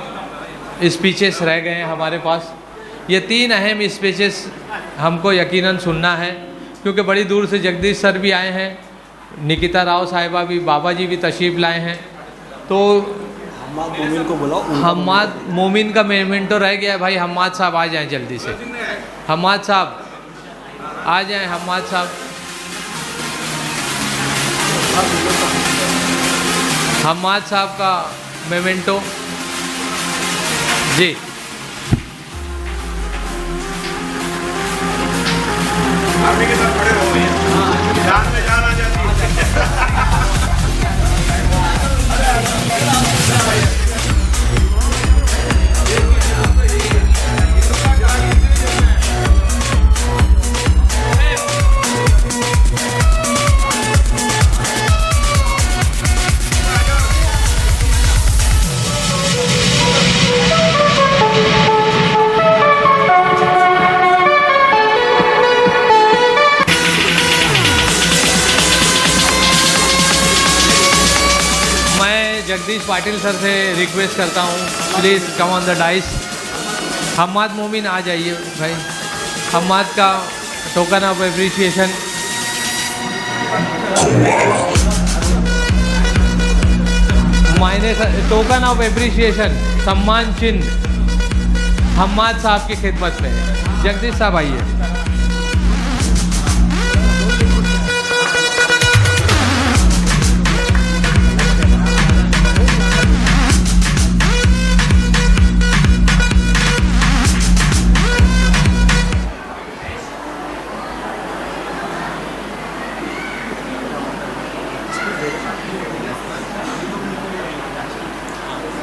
स्पीचेस रह गए हैं हमारे पास। ये 3 अहम स्पीचेस हमको यकीनन सुनना है, क्योंकि बड़ी दूर से जगदीश सर भी आए हैं, निकिता राव साहिबा भी, बाबा जी भी तशरीफ़ लाए हैं। तो हम्माद मोमिन को बुलाओ। हम्माद मोमिन का मेमेंटो तो रह गया है भाई। हम्माद साहब आ जाएं जल्दी से। हम्माद साहब आ जाएं। हम्माद साहब, हम्माद साहब का मेमेंटो जी। आर्मी के साथ खड़े हो गए, जान में जान आ जाती है। जगदीश पाटिल सर से रिक्वेस्ट करता हूँ, please come on the dice. Hammad मोमिन आ जाइए भाई। हम्माद का टोकन ऑफ एप्रिसिएशन। मायने टोकन ऑफ एप्रिसिएशन, सम्मान चिन्ह हम्माद साहब की खिदमत में। जगदीश साहब आइए।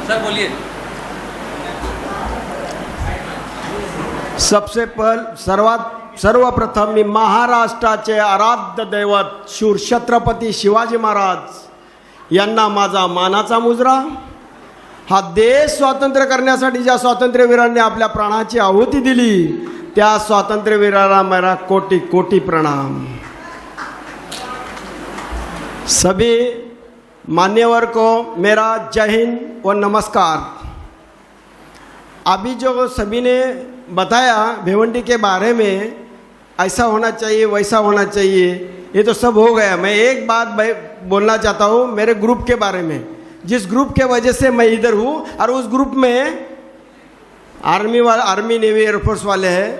सर बोलिए। सबसे सर्वप्रथम मी महाराष्ट्राचे आराध्य दैवत शूर छत्रपती शिवाजी महाराज यांना माझा मानाचा मुजरा। हा देश स्वातंत्र्य करण्यासाठी ज्या स्वातंत्र्यवीरांनी आपल्या प्राणाची आहुती दिली, त्या स्वातंत्र्यवीराला मेरा कोटि कोटि प्रणाम। सभी मान्यवर को मेरा जय हिंद और नमस्कार। अभी जो सभी ने बताया भिवंडी के बारे में, ऐसा होना चाहिए वैसा होना चाहिए, ये तो सब हो गया। मैं एक बात बोलना चाहता हूँ मेरे ग्रुप के बारे में, जिस ग्रुप के वजह से मैं इधर हूँ। और उस ग्रुप में आर्मी नेवी एयरफोर्स वाले हैं,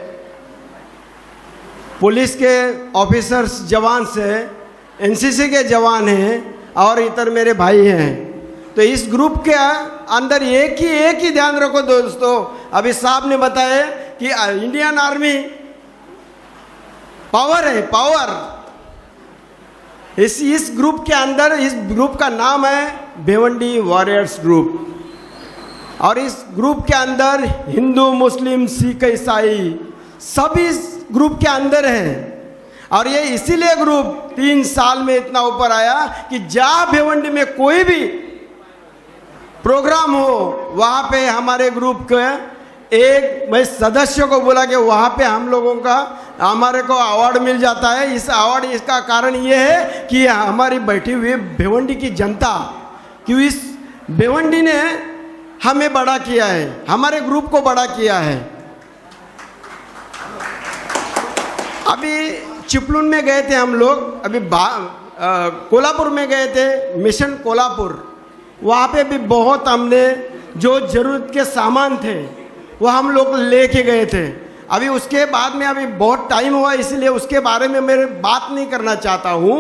पुलिस के ऑफिसर्स जवान से, एनसीसी के जवान हैं और इतर मेरे भाई हैं। तो इस ग्रुप के अंदर एक ही ध्यान रखो दोस्तों। अभी साहब ने बताया कि इंडियन आर्मी पावर है, पावर। इस ग्रुप के अंदर, इस ग्रुप का नाम है भिवंडी वॉरियर्स ग्रुप। और इस ग्रुप के अंदर हिंदू, मुस्लिम, सिख, ईसाई सब इस ग्रुप के अंदर हैं। और ये इसीलिए ग्रुप 3 साल में इतना ऊपर आया कि जहाँ भिवंडी में कोई भी प्रोग्राम हो, वहाँ पे हमारे ग्रुप के मैं सदस्य को बोला कि वहाँ पे हम लोगों का हमारे को अवार्ड मिल जाता है। इस अवार्ड इसका कारण ये है कि हमारी बैठी हुई भिवंडी की जनता, कि इस भिवंडी ने हमें बड़ा किया है, हमारे ग्रुप को बड़ा किया है। अभी चिपलून में गए थे हम लोग, अभी कोल्हापुर में गए थे, मिशन कोल्हापुर। वहाँ पे भी बहुत हमने जो ज़रूरत के सामान थे वो हम लोग लेके गए थे। अभी उसके बाद में अभी बहुत टाइम हुआ, इसलिए उसके बारे में मैं बात नहीं करना चाहता हूँ।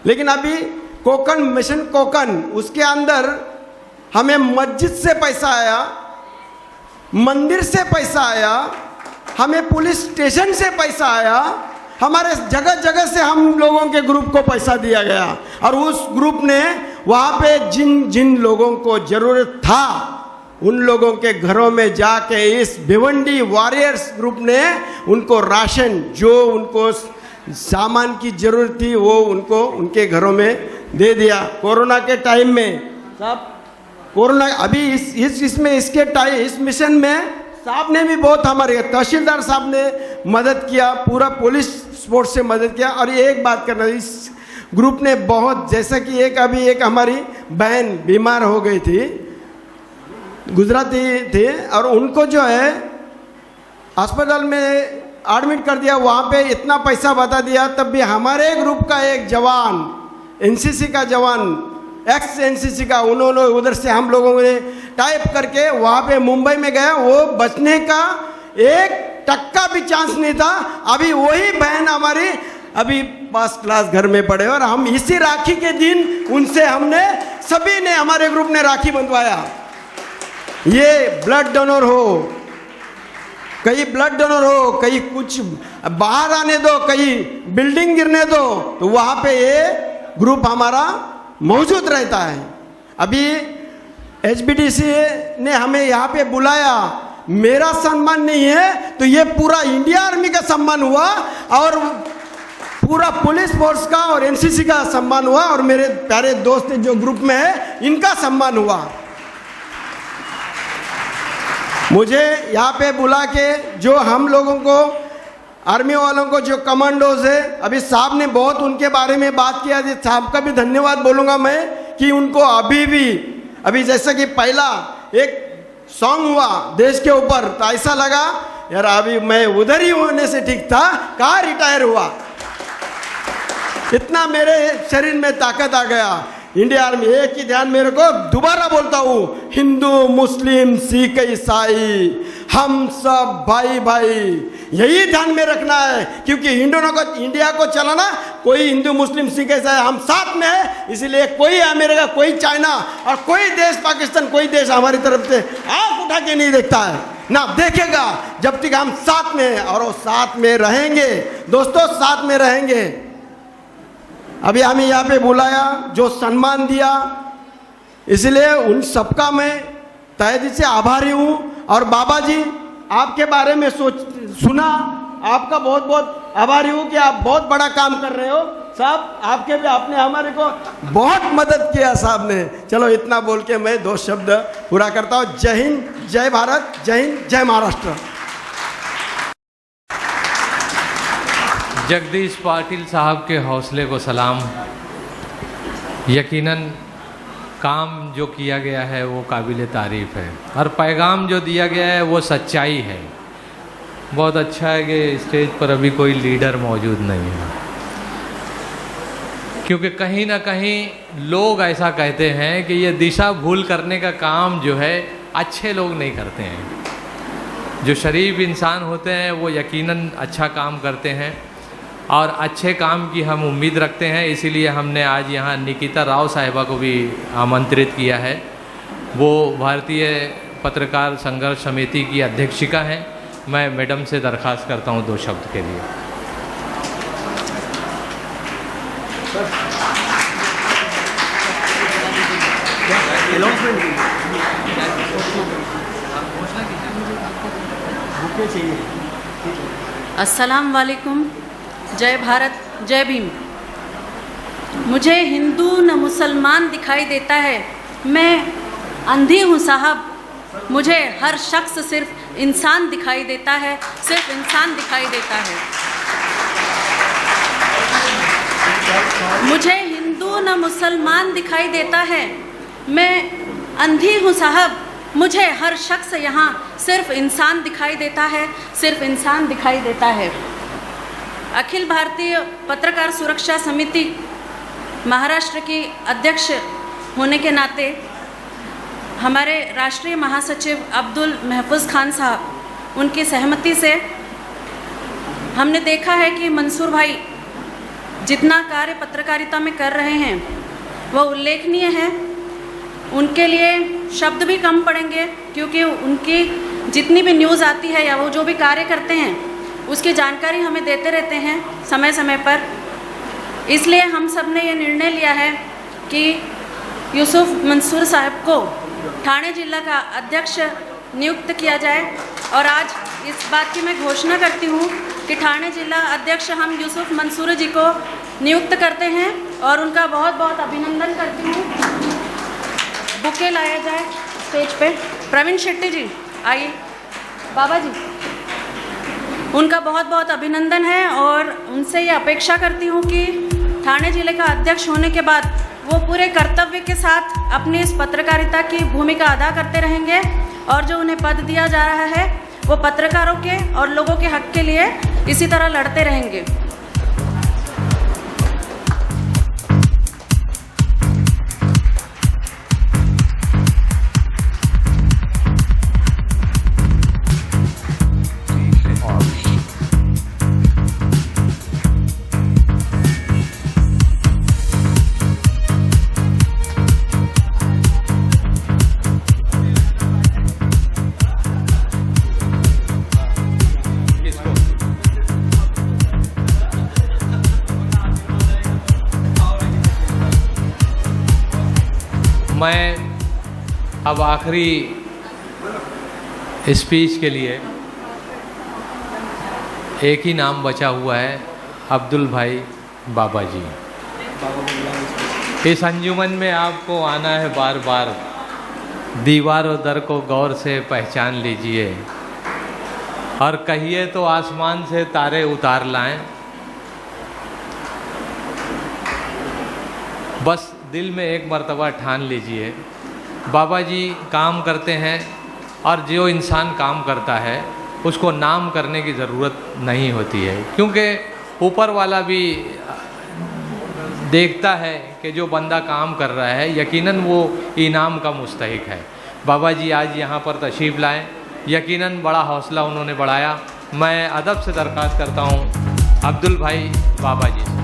लेकिन अभी कोकण मिशन कोकण, उसके अंदर हमें मस्जिद से पैसा आया, मंदिर से पैसा आया, हमें पुलिस स्टेशन से पैसा आया, हमारे जगह जगह से हम लोगों के ग्रुप को पैसा दिया गया। और उस ग्रुप ने वहाँ पे जिन जिन लोगों को ज़रूरत था उन लोगों के घरों में जाके इस भिवंडी वॉरियर्स ग्रुप ने उनको राशन, जो उनको सामान की ज़रूरत थी वो उनको उनके घरों में दे दिया। कोरोना के टाइम में सब कोरोना अभी इसमें इसके टाइम इस मिशन में साहब ने भी बहुत, हमारे तहसीलदार साहब ने मदद किया, पूरा पुलिस स्पोर्ट से मदद किया। और ये एक बात करना, इस ग्रुप ने बहुत, जैसा कि एक हमारी बहन बीमार हो गई थी, गुजराती थे, और उनको जो है अस्पताल में एडमिट कर दिया, वहाँ पे इतना पैसा बता दिया। तब भी हमारे ग्रुप का एक जवान, एनसीसी का जवान, एक्स एनसीसी का, उन्होंने उधर से हम लोगों ने टाइप करके वहाँ पे मुंबई में गया, वो बचने का 1% भी चांस नहीं था। अभी वही बहन हमारी अभी फर्स्ट क्लास घर में पड़े, और हम इसी राखी के दिन उनसे हमने सभी ने, हमारे ग्रुप ने राखी बंधवाया। ये ब्लड डोनर हो, कहीं ब्लड डोनर हो, कहीं कुछ बाहर आने दो, कहीं बिल्डिंग गिरने दो, तो वहाँ पे ये ग्रुप हमारा मौजूद रहता है। अभी HBDC ने हमें यहाँ पे बुलाया, मेरा सम्मान नहीं है तो ये पूरा इंडिया आर्मी का सम्मान हुआ, और पूरा पुलिस फोर्स का और एनसीसी का सम्मान हुआ, और मेरे प्यारे दोस्त जो ग्रुप में है इनका सम्मान हुआ। मुझे यहाँ पे बुला के जो हम लोगों को, आर्मी वालों को, जो कमांडोज है, अभी साहब ने बहुत उनके बारे में बात किया, साहब का भी धन्यवाद बोलूँगा मैं कि उनको अभी भी, अभी जैसा कि पहला एक सॉन्ग हुआ देश के ऊपर, तो ऐसा लगा यार अभी मैं उधर ही होने से ठीक था, कहाँ रिटायर हुआ, इतना मेरे शरीर में ताकत आ गया। इंडिया आर्मी, एक ही ध्यान मेरे को, दोबारा बोलता हूँ, हिंदू मुस्लिम सिख ईसाई हम सब भाई भाई, यही ध्यान में रखना है। क्योंकि इंडिया को चलाना, कोई हिंदू मुस्लिम सिख ईसाई हम साथ में है, इसीलिए कोई अमेरिका, कोई चाइना और कोई देश पाकिस्तान, कोई देश हमारी तरफ से आँख उठा के नहीं देखता है, ना देखेगा, जब तक हम साथ में हैं, और वो साथ में रहेंगे दोस्तों, साथ में रहेंगे। अभी हमें यहाँ पे बुलाया, जो सम्मान दिया, इसलिए उन सबका मैं तहे दिल से आभारी हूँ। और बाबा जी, आपके बारे में सुना, आपका बहुत बहुत आभारी हूँ कि आप बहुत बड़ा काम कर रहे हो साहब, आपके भी, आपने हमारे को बहुत मदद किया साहब ने। चलो इतना बोल के मैं 2 शब्द पूरा करता हूँ। जय हिंद, जय भारत, जय हिंद, जय महाराष्ट्र। जगदीश पाटिल साहब के हौसले को सलाम। यकीनन काम जो किया गया है वो काबिल तारीफ़ है, और पैगाम जो दिया गया है वो सच्चाई है। बहुत अच्छा है कि स्टेज पर अभी कोई लीडर मौजूद नहीं है, क्योंकि कहीं ना कहीं लोग ऐसा कहते हैं कि ये दिशा भूल करने का काम जो है अच्छे लोग नहीं करते हैं। जो शरीफ इंसान होते हैं वो यकीनन अच्छा काम करते हैं, और अच्छे काम की हम उम्मीद रखते हैं। इसीलिए हमने आज यहाँ निकिता राव साहिबा को भी आमंत्रित किया है। वो भारतीय पत्रकार संघर्ष समिति की अध्यक्षिका हैं। मैं मैडम से दरख्वास्त करता हूँ 2 शब्द के लिए। अस्सलाम वालेकुम, जय भारत, जय भीम। मुझे हिंदू न मुसलमान दिखाई देता है, मैं अंधी हूँ साहब। मुझे हर शख्स सिर्फ इंसान दिखाई देता है, सिर्फ इंसान दिखाई देता है। मुझे हिंदू न मुसलमान दिखाई देता है, मैं अंधी हूँ साहब। मुझे हर शख्स यहाँ सिर्फ इंसान दिखाई देता है, सिर्फ इंसान दिखाई देता है। अखिल भारतीय पत्रकार सुरक्षा समिति महाराष्ट्र की अध्यक्ष होने के नाते हमारे राष्ट्रीय महासचिव अब्दुल महफूज खान साहब, उनकी सहमति से हमने देखा है कि मंसूर भाई जितना कार्य पत्रकारिता में कर रहे हैं वह उल्लेखनीय है। उनके लिए शब्द भी कम पड़ेंगे, क्योंकि उनकी जितनी भी न्यूज़ आती है या वो जो भी कार्य करते हैं उसकी जानकारी हमें देते रहते हैं समय समय पर। इसलिए हम सब ने ये निर्णय लिया है कि यूसुफ मंसूर साहब को ठाणे जिला का अध्यक्ष नियुक्त किया जाए। और आज इस बात की मैं घोषणा करती हूँ कि ठाणे जिला अध्यक्ष हम यूसुफ मंसूर जी को नियुक्त करते हैं और उनका बहुत बहुत अभिनंदन करती हूँ। बुके लाया जाए स्टेज पे। प्रवीण शेट्टी जी आइए। बाबा जी, उनका बहुत बहुत अभिनंदन है और उनसे ये अपेक्षा करती हूँ कि ठाणे जिले का अध्यक्ष होने के बाद वो पूरे कर्तव्य के साथ अपनी इस पत्रकारिता की भूमिका अदा करते रहेंगे और जो उन्हें पद दिया जा रहा है वो पत्रकारों के और लोगों के हक के लिए इसी तरह लड़ते रहेंगे। मैं अब आखिरी स्पीच के लिए एक ही नाम बचा हुआ है, अब्दुल भाई बाबा जी। इस अंजुमन में आपको आना है बार बार, दीवार और दर को गौर से पहचान लीजिए और कहिए तो आसमान से तारे उतार लाएं। बस दिल में एक मर्तबा ठान लीजिए, बाबा जी काम करते हैं और जो इंसान काम करता है उसको नाम करने की ज़रूरत नहीं होती है, क्योंकि ऊपर वाला भी देखता है कि जो बंदा काम कर रहा है यकीनन वो इनाम का मुस्तहिक है। बाबा जी आज यहाँ पर तशरीफ़ लाएं, यकीनन बड़ा हौसला उन्होंने बढ़ाया। मैं अदब से दरख्वास्त करता हूँ अब्दुल भाई बाबा जी से।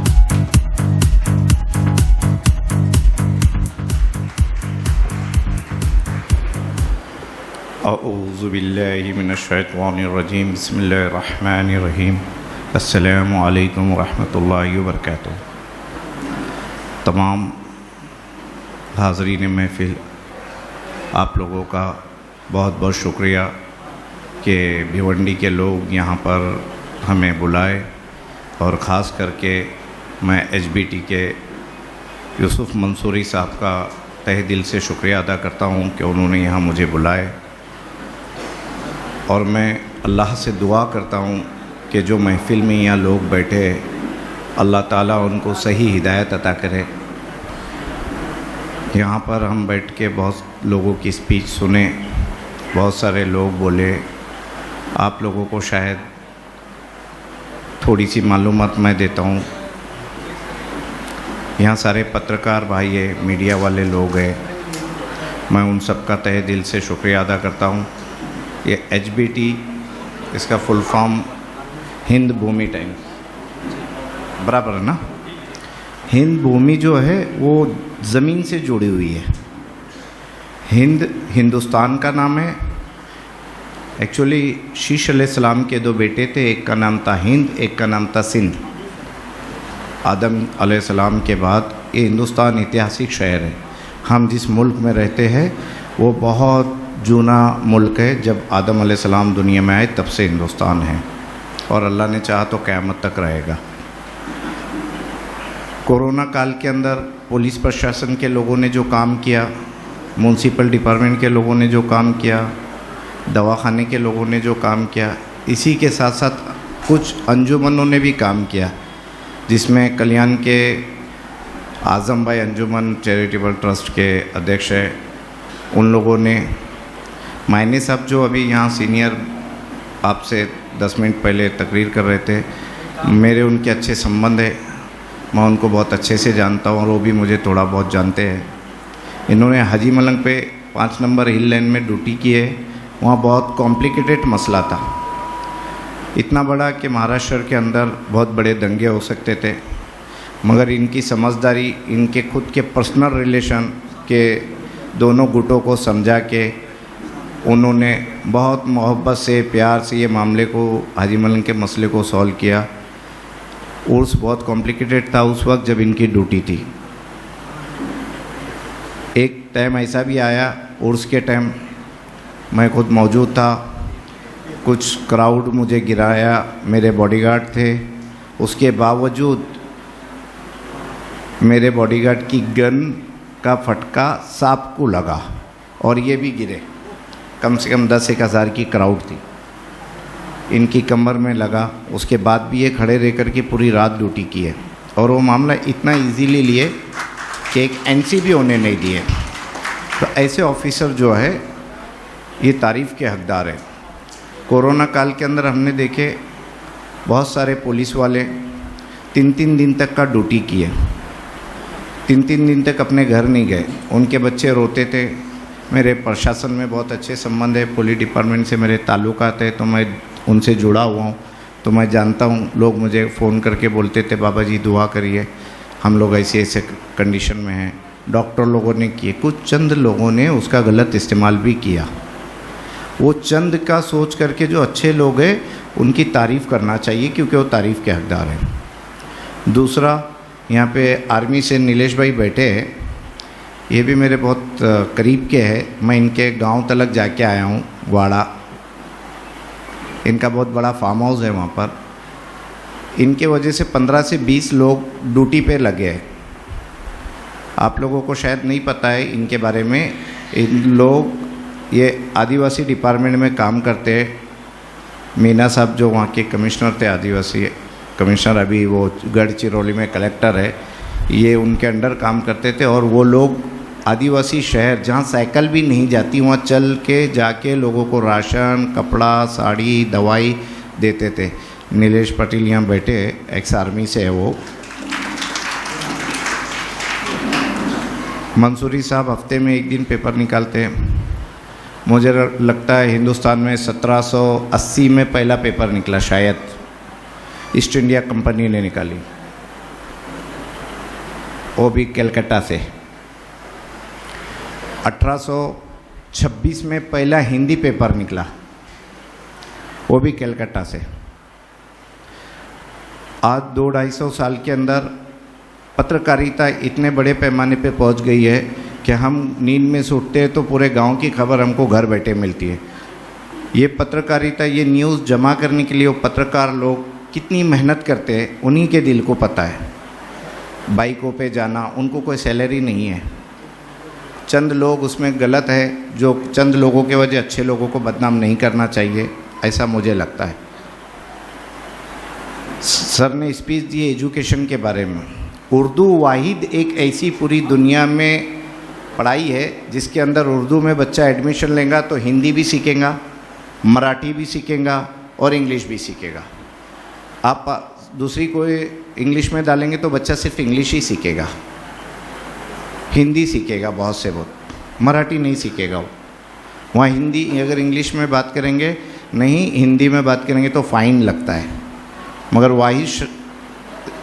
अऊज़ु बिल्लाहि मिनश्शैतानिर्रजीम बिस्मिल्लाहिर्रहमानिर्रहीम अस्सलामु अलैकुम वरहमतुल्लाहि वबरकातुहू। तमाम हाज़रीन महफ़िल, आप लोगों का बहुत बहुत शुक्रिया कि भिवंडी के लोग यहाँ पर हमें बुलाए और ख़ास करके मैं एचबीटी के यूसुफ मंसूरी साहब का तहे दिल से शुक्रिया अदा करता हूँ कि उन्होंने यहाँ मुझे बुलाए। और मैं अल्लाह से दुआ करता हूँ कि जो महफ़िल में यहाँ लोग बैठे अल्लाह ताला उनको सही हिदायत अता करे। यहाँ पर हम बैठ के बहुत लोगों की स्पीच सुने, बहुत सारे लोग बोले, आप लोगों को शायद थोड़ी सी मालूमात मैं देता हूँ। यहाँ सारे पत्रकार भाई है, मीडिया वाले लोग हैं, मैं उन सब का तहे दिल से शुक्रिया अदा करता हूँ। ये एचबीटी, इसका फुल फॉर्म हिंद भूमि टाइम्स, बराबर है ना। हिंद भूमि जो है वो ज़मीन से जुड़ी हुई है। हिंद हिंदुस्तान का नाम है। एक्चुअली शीश अलैहिस्सलाम के दो बेटे थे, एक का नाम था हिंद, एक का नाम था सिंध। आदम अलैहिस्सलाम के बाद ये हिंदुस्तान ऐतिहासिक शहर है। हम जिस मुल्क में रहते हैं वो बहुत जूना मुल्क है। जब आदम अलैहिस्सलाम दुनिया में आए तब से हिंदुस्तान है और अल्लाह ने चाहा तो क़यामत तक रहेगा। कोरोना काल के अंदर पुलिस प्रशासन के लोगों ने जो काम किया, म्यूनसिपल डिपार्टमेंट के लोगों ने जो काम किया, दवाखाने के लोगों ने जो काम किया, इसी के साथ साथ कुछ अंजुमनों ने भी काम किया, जिसमें कल्याण के आज़म भाई अंजुमन चैरिटेबल ट्रस्ट के अध्यक्ष है। उन लोगों ने, मायने साहब जो अभी यहाँ सीनियर आपसे 10 मिनट पहले तकरीर कर रहे थे, मेरे उनके अच्छे संबंध है, मैं उनको बहुत अच्छे से जानता हूँ और वो भी मुझे थोड़ा बहुत जानते हैं। इन्होंने हाजी मलंग पे 5 नंबर हिल लाइन में ड्यूटी की है। वहाँ बहुत कॉम्प्लिकेटेड मसला था, इतना बड़ा कि महाराष्ट्र के अंदर बहुत बड़े दंगे हो सकते थे, मगर इनकी समझदारी, इनके खुद के पर्सनल रिलेशन के दोनों गुटों को समझा के उन्होंने बहुत मोहब्बत से, प्यार से ये मामले को, हाजी मलन के मसले को सॉल्व किया। उर्स बहुत कॉम्प्लिकेटेड था उस वक्त जब इनकी ड्यूटी थी। एक टाइम ऐसा भी आया, उर्स के टाइम मैं खुद मौजूद था, कुछ क्राउड मुझे गिराया, मेरे बॉडीगार्ड थे, उसके बावजूद मेरे बॉडीगार्ड की गन का फटका सांप को लगा और ये भी गिरे। कम से कम 10-1 हज़ार की क्राउड थी, इनकी कमर में लगा। उसके बाद भी ये खड़े रह कर के पूरी रात ड्यूटी की है और वो मामला इतना इजीली लिए कि एक एनसी भी होने नहीं दिए। तो ऐसे ऑफिसर जो है ये तारीफ़ के हकदार है। कोरोना काल के अंदर हमने देखे बहुत सारे पुलिस वाले 3-3 दिन तक का ड्यूटी किए, 3-3 दिन तक अपने घर नहीं गए, उनके बच्चे रोते थे। मेरे प्रशासन में बहुत अच्छे संबंध है, पुलिस डिपार्टमेंट से मेरे ताल्लुकात है, तो मैं उनसे जुड़ा हुआ हूँ, तो मैं जानता हूँ। लोग मुझे फ़ोन करके बोलते थे बाबा जी दुआ करिए, हम लोग ऐसे ऐसे कंडीशन में हैं। डॉक्टर लोगों ने किए, कुछ चंद लोगों ने उसका गलत इस्तेमाल भी किया। वो चंद का सोच करके जो अच्छे लोग हैं उनकी तारीफ़ करना चाहिए, क्योंकि वो तारीफ़ के हकदार हैं। दूसरा, यहाँ पे आर्मी से नीलेश भाई बैठे हैं, ये भी मेरे बहुत करीब के हैं। मैं इनके गांव तलक जाके आया हूँ, वाड़ा, इनका बहुत बड़ा फार्म हाउस है वहाँ पर। इनके वजह से 15 से 20 लोग ड्यूटी पे लगे हैं। आप लोगों को शायद नहीं पता है इनके बारे में। इन लोग ये आदिवासी डिपार्टमेंट में काम करते हैं। मीना साहब जो वहाँ के कमिश्नर थे, आदिवासी कमिश्नर, अभी वो गढ़चिरौली में कलेक्टर है, ये उनके अंडर काम करते थे। और वो लोग आदिवासी शहर जहाँ साइकिल भी नहीं जाती, वहाँ चल के जाके लोगों को राशन, कपड़ा, साड़ी, दवाई देते थे। नीलेश पटेल यहाँ बैठे, एक्स आर्मी से है वो। मंसूरी साहब हफ्ते में 1 दिन पेपर निकालते हैं। मुझे लगता है हिंदुस्तान में 1780 में पहला पेपर निकला, शायद ईस्ट इंडिया कंपनी ने निकाली, वो भी कलकत्ता से। 1826 में पहला हिंदी पेपर निकला, वो भी कलकत्ता से। आज 200-250 साल के अंदर पत्रकारिता इतने बड़े पैमाने पे पहुंच गई है कि हम नींद में से उठते हैं तो पूरे गांव की खबर हमको घर बैठे मिलती है। ये पत्रकारिता, ये न्यूज़ जमा करने के लिए वो पत्रकार लोग कितनी मेहनत करते हैं, उन्हीं के दिल को पता है। बाइकों पे जाना, उनको कोई सैलरी नहीं है। चंद लोग उसमें गलत है, जो चंद लोगों के वजह अच्छे लोगों को बदनाम नहीं करना चाहिए, ऐसा मुझे लगता है। सर ने स्पीच दी एजुकेशन के बारे में। उर्दू वाहिद एक ऐसी पूरी दुनिया में पढ़ाई है जिसके अंदर उर्दू में बच्चा एडमिशन लेगा तो हिंदी भी सीखेगा, मराठी भी सीखेगा और इंग्लिश भी सीखेगा। आप दूसरी कोई इंग्लिश में डालेंगे तो बच्चा सिर्फ इंग्लिश ही सीखेगा, हिंदी सीखेगा बहुत से बहुत, मराठी नहीं सीखेगा वो। वहाँ हिंदी, अगर इंग्लिश में बात करेंगे नहीं, हिंदी में बात करेंगे तो फ़ाइन लगता है। मगर वाहिद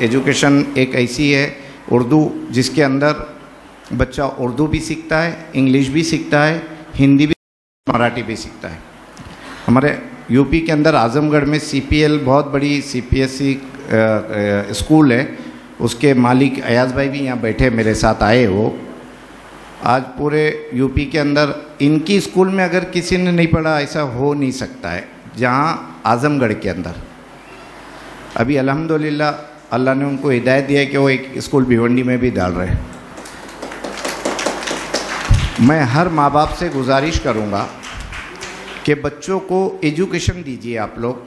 एजुकेशन एक ऐसी है उर्दू जिसके अंदर बच्चा उर्दू भी सीखता है, इंग्लिश भी सीखता है, हिंदी भी, मराठी भी सीखता है। हमारे यूपी के अंदर आजमगढ़ में CPL बहुत बड़ी CPSC स्कूल है, उसके मालिक अयाज भाई भी यहाँ बैठे मेरे साथ आए। वो आज पूरे यूपी के अंदर इनकी स्कूल में अगर किसी ने नहीं पढ़ा ऐसा हो नहीं सकता है, जहाँ आजमगढ़ के अंदर अभी अल्हम्दुलिल्लाह अल्लाह ने उनको हिदायत दिया है कि वो एक स्कूल भिवंडी में भी डाल रहे हैं। मैं हर माँ बाप से गुजारिश करूँगा कि बच्चों को एजुकेशन दीजिए आप लोग।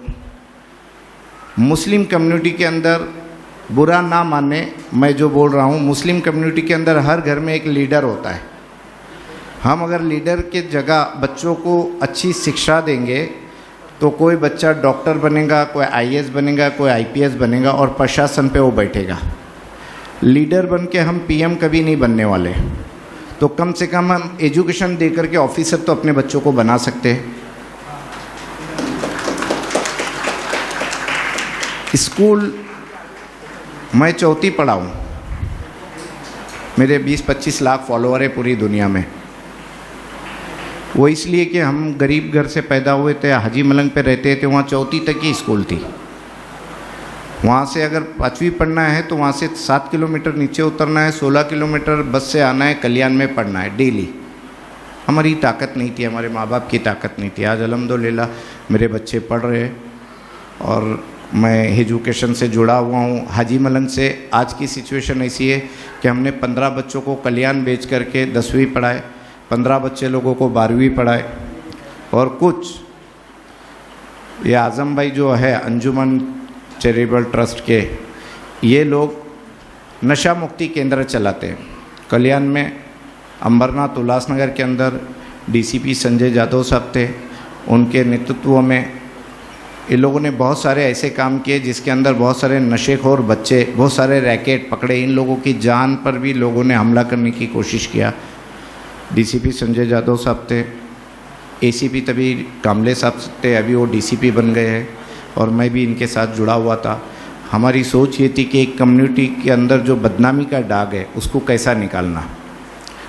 मुस्लिम कम्युनिटी के अंदर बुरा ना माने मैं जो बोल रहा हूँ, मुस्लिम कम्युनिटी के अंदर हर घर में एक लीडर होता है। हम अगर लीडर के जगह बच्चों को अच्छी शिक्षा देंगे तो कोई बच्चा डॉक्टर बनेगा, कोई IAS बनेगा, कोई IPS बनेगा और प्रशासन पे वो बैठेगा। लीडर बन के हम PM कभी नहीं बनने वाले। तो कम से कम हम एजुकेशन दे करके ऑफिसर तो अपने बच्चों को बना सकते हैं। स्कूल मैं 4वीं पढ़ा हूँ, मेरे 20-25 लाख फॉलोअर है पूरी दुनिया में। वो इसलिए कि हम गरीब घर से पैदा हुए थे, हाजी मलंग पे रहते थे, वहाँ 4वीं तक की स्कूल थी। वहाँ से अगर 5वीं पढ़ना है तो वहाँ से 7 किलोमीटर नीचे उतरना है, 16 किलोमीटर बस से आना है, कल्याण में पढ़ना है डेली। हमारी ताकत नहीं थी, हमारे माँ बाप की ताकत नहीं थी। आज अल्हम्दुलिल्लाह मेरे बच्चे पढ़ रहे हैं और मैं एजुकेशन से जुड़ा हुआ हूँ। हाजी मलंग से आज की सिचुएशन ऐसी है कि हमने 15 बच्चों को कल्याण बेच करके 10वीं पढ़ाए, 15 बच्चे लोगों को 12वीं पढ़ाए, और कुछ ये आज़म भाई जो है अंजुमन चैरिटेबल ट्रस्ट के, ये लोग नशा मुक्ति केंद्र चलाते हैं कल्याण में। अंबरनाथ उल्लासनगर के अंदर डीसीपी संजय जादव साहब थे, उनके नेतृत्व में इन लोगों ने बहुत सारे ऐसे काम किए जिसके अंदर बहुत सारे नशेखोर बच्चे, बहुत सारे रैकेट पकड़े। इन लोगों की जान पर भी लोगों ने हमला करने की कोशिश किया। डीसीपी संजय जादव साहब थे, एसीपी तभी कामले साहब थे, अभी वो डीसीपी बन गए हैं, और मैं भी इनके साथ जुड़ा हुआ था। हमारी सोच ये थी कि एक कम्युनिटी के अंदर जो बदनामी का दाग है उसको कैसा निकालना।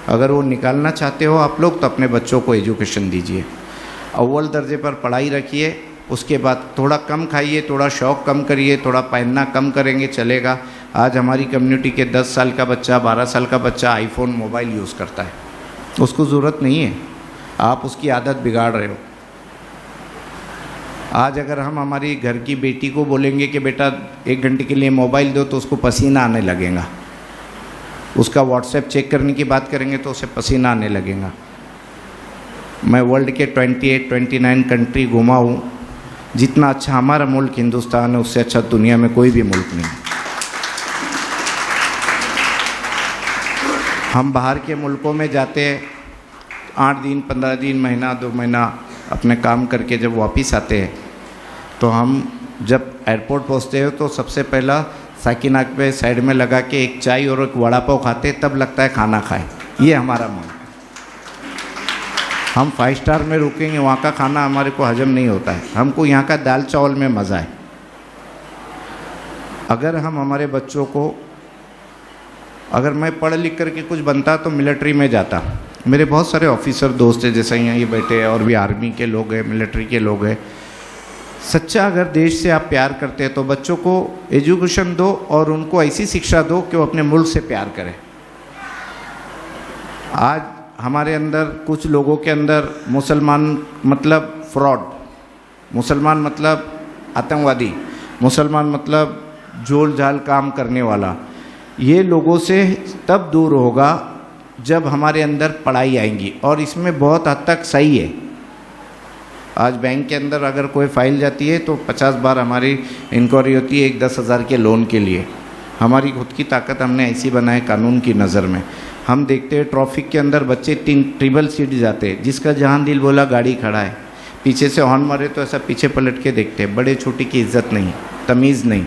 अगर वो निकालना चाहते हो आप लोग तो अपने बच्चों को एजुकेशन दीजिए, अव्वल दर्जे पर पढ़ाई रखिए, उसके बाद थोड़ा कम खाइए, थोड़ा शौक़ कम करिए, थोड़ा पहनना कम करेंगे चलेगा। आज हमारी कम्युनिटी के 10 साल का बच्चा, 12 साल का बच्चा आईफोन मोबाइल यूज़ करता है, उसको ज़रूरत नहीं है, आप उसकी आदत बिगाड़ रहे हो। आज अगर हम हमारी घर की बेटी को बोलेंगे कि बेटा 1 घंटे के लिए मोबाइल दो, तो उसको पसीना आने लगेगा। उसका व्हाट्सएप चेक करने की बात करेंगे तो उसे पसीना आने लगेगा। मैं वर्ल्ड के 28-29 कंट्री घुमा हूँ। जितना अच्छा हमारा मुल्क हिंदुस्तान है, उससे अच्छा दुनिया में कोई भी मुल्क नहीं। हम बाहर के मुल्कों में जाते हैं, 8 दिन, 15 दिन, महीना, 2 महीना अपने काम करके जब वापस आते हैं, तो हम जब एयरपोर्ट पहुंचते हो तो सबसे पहला साकिनाक पे साइड में लगा के एक चाय और एक वड़ा पाव खाते, तब लगता है खाना खाएं। ये हमारा मन। हम 5 स्टार में रुकेंगे, वहाँ का खाना हमारे को हजम नहीं होता है, हमको यहाँ का दाल चावल में मज़ा है। अगर हम हमारे बच्चों को, अगर मैं पढ़ लिख करके कुछ बनता तो मिलिट्री में जाता। मेरे बहुत सारे ऑफिसर दोस्त हैं, जैसे यहाँ ये बैठे हैं, और भी आर्मी के लोग हैं, मिलिट्री के लोग हैं। सच्चा अगर देश से आप प्यार करते हैं तो बच्चों को एजुकेशन दो और उनको ऐसी शिक्षा दो कि वो अपने मुल्क से प्यार करें। आज हमारे अंदर कुछ लोगों के अंदर मुसलमान मतलब फ्रॉड, मुसलमान मतलब आतंकवादी, मुसलमान मतलब झोल झाल काम करने वाला, ये लोगों से तब दूर होगा जब हमारे अंदर पढ़ाई आएंगी। और इसमें बहुत हद तक सही है। आज बैंक के अंदर अगर कोई फाइल जाती है तो 50 बार हमारी इंक्वायरी होती है एक 10,000 के लोन के लिए। हमारी खुद की ताकत हमने ऐसी बनाए कानून की नज़र में। हम देखते हैं ट्रैफिक के अंदर बच्चे 3 ट्रिपल सीट जाते हैं, जिसका जहाँ दिल बोला गाड़ी खड़ा है, पीछे से हॉर्न मारे तो ऐसा पीछे पलट के देखते हैं। बड़े छोटे की इज्जत नहीं, तमीज़ नहीं,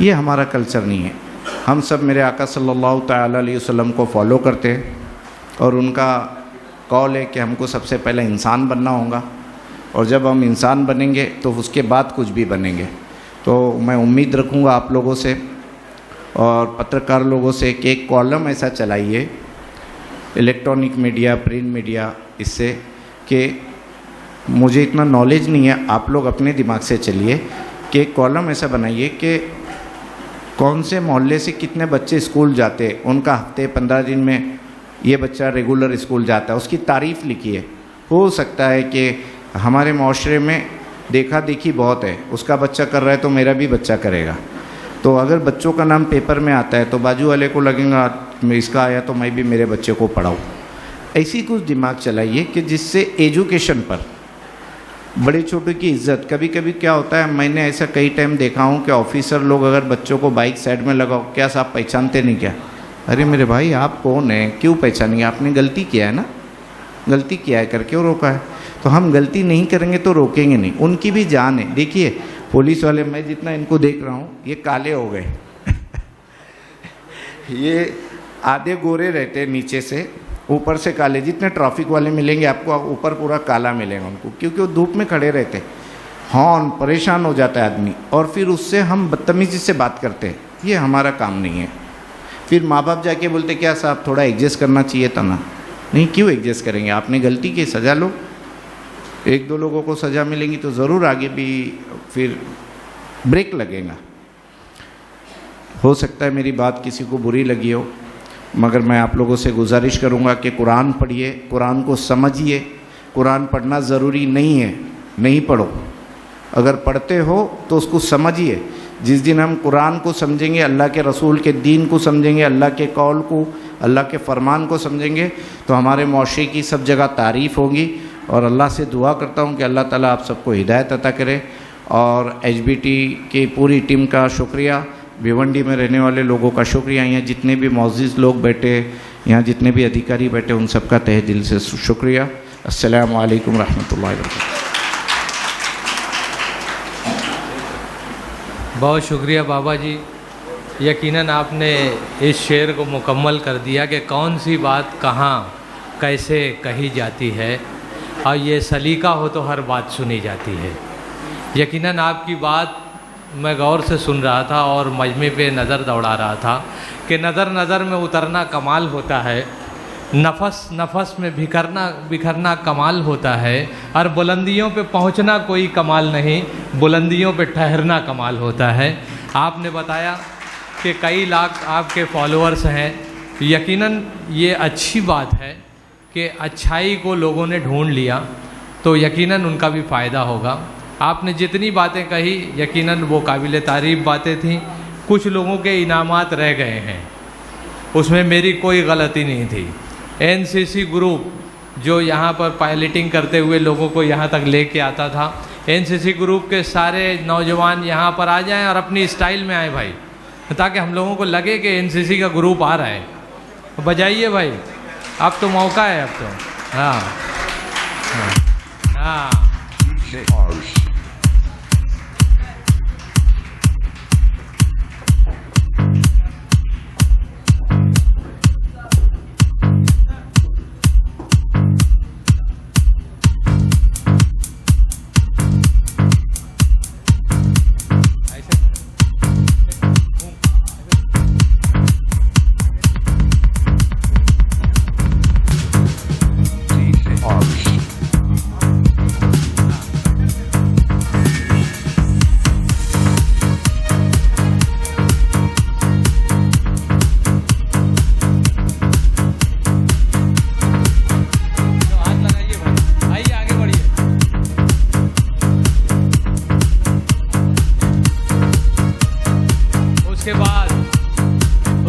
ये हमारा कल्चर नहीं है। हम सब मेरे आका सल्लल्लाहु तआला अलैहि वसल्लम को फॉलो करते हैं, और उनका कौल है कि हमको सबसे पहले इंसान बनना होगा, और जब हम इंसान बनेंगे तो उसके बाद कुछ भी बनेंगे। तो मैं उम्मीद रखूँगा आप लोगों से और पत्रकार लोगों से कि एक कॉलम ऐसा चलाइए, इलेक्ट्रॉनिक मीडिया, प्रिंट मीडिया, इससे कि मुझे इतना नॉलेज नहीं है, आप लोग अपने दिमाग से चलिए कि एक कॉलम ऐसा बनाइए कि कौन से मोहल्ले से कितने बच्चे स्कूल जाते हैं, उनका हफ्ते 15 दिन में ये बच्चा रेगुलर स्कूल जाता है, उसकी तारीफ़ लिखिए। हो सकता है कि हमारे माशरे में देखा देखी बहुत है, उसका बच्चा कर रहा है तो मेरा भी बच्चा करेगा। तो अगर बच्चों का नाम पेपर में आता है तो बाजू वाले को लगेगा इसका आया तो मैं भी मेरे बच्चे को पढ़ाऊँ। ऐसी कुछ दिमाग चलाइए कि जिससे एजुकेशन पर बड़े छोटे की इज्जत। कभी कभी क्या होता है, मैंने ऐसा कई टाइम देखा हूँ कि ऑफिसर लोग अगर बच्चों को बाइक साइड में लगाओ, क्या साहब पहचानते नहीं क्या? अरे मेरे भाई आप कौन है, क्यों पहचानेंगे? आपने गलती किया है ना, गलती किया है करके वो रोका है। तो हम गलती नहीं करेंगे तो रोकेंगे नहीं, उनकी भी जान है। देखिए पुलिस वाले, मैं जितना इनको देख रहा हूँ ये काले हो गए ये आधे गोरे रहते हैं नीचे से, ऊपर से काले। जितने ट्रैफिक वाले मिलेंगे आपको, ऊपर पूरा काला मिलेगा उनको, क्योंकि वो धूप में खड़े रहते हैं। हॉर्न, परेशान हो जाता है आदमी, और फिर उससे हम बदतमीज़ी से बात करते हैं। ये हमारा काम नहीं है। फिर माँ बाप जाके बोलते क्या साहब थोड़ा एडजस्ट करना चाहिए था ना। नहीं, क्यों एडजस्ट करेंगे? आपने गलती की, सज़ा लो। एक दो लोगों को सज़ा मिलेंगी तो ज़रूर आगे भी फिर ब्रेक लगेगा। हो सकता है मेरी बात किसी को बुरी लगी हो, मगर मैं आप लोगों से गुजारिश करूंगा कि कुरान पढ़िए, कुरान को समझिए। कुरान पढ़ना ज़रूरी नहीं है, नहीं पढ़ो। अगर पढ़ते हो तो उसको समझिए। जिस दिन हम कुरान को समझेंगे, अल्लाह के रसूल के दीन को समझेंगे, अल्लाह के कौल को, अल्लाह के फरमान को समझेंगे, तो हमारे मुआशरे की सब जगह तारीफ़ होगी। और अल्लाह से दुआ करता हूँ कि अल्लाह ताला आप सबको हिदायत अता करे। और एचबीटी की पूरी टीम का शुक्रिया, भिवंडी में रहने वाले लोगों का शुक्रिया, यहाँ जितने भी मौजूद लोग बैठे, यहाँ जितने भी अधिकारी बैठे, उन सबका तहे दिल से शुक्रिया। अस्सलामु अलैकुम रहमतुल्लाहि व बरकातहू। बहुत शुक्रिया बाबा जी। यकीनन आपने इस शेर को मुकम्मल कर दिया कि कौन सी बात कहाँ कैसे कही जाती है, और ये सलीका हो तो हर बात सुनी जाती है। यकीनन आपकी बात मैं गौर से सुन रहा था और मजमे पे नज़र दौड़ा रहा था कि नज़र नज़र में उतरना कमाल होता है, नफस नफस में बिखरना कमाल होता है, और बुलंदियों पे पहुंचना कोई कमाल नहीं, बुलंदियों पे ठहरना कमाल होता है। आपने बताया कि कई लाख आपके फॉलोअर्स हैं। यकीनन ये अच्छी बात है कि अच्छाई को लोगों ने ढूंढ लिया, तो यकीनन उनका भी फ़ायदा होगा। आपने जितनी बातें कही यकीनन वो काबिल तारीफ़ बातें थीं। कुछ लोगों के इनामात रह गए हैं, उसमें मेरी कोई गलती नहीं थी। एनसीसी ग्रुप जो यहाँ पर पायलटिंग करते हुए लोगों को यहाँ तक लेके आता था, एनसीसी ग्रुप के सारे नौजवान यहाँ पर आ जाएं और अपनी स्टाइल में आए भाई, ताकि हम लोगों को लगे कि एनसीसी का ग्रुप आ रहा है। बजाइए भाई, अब तो मौका है, अब तो हाँ हाँ हाँ।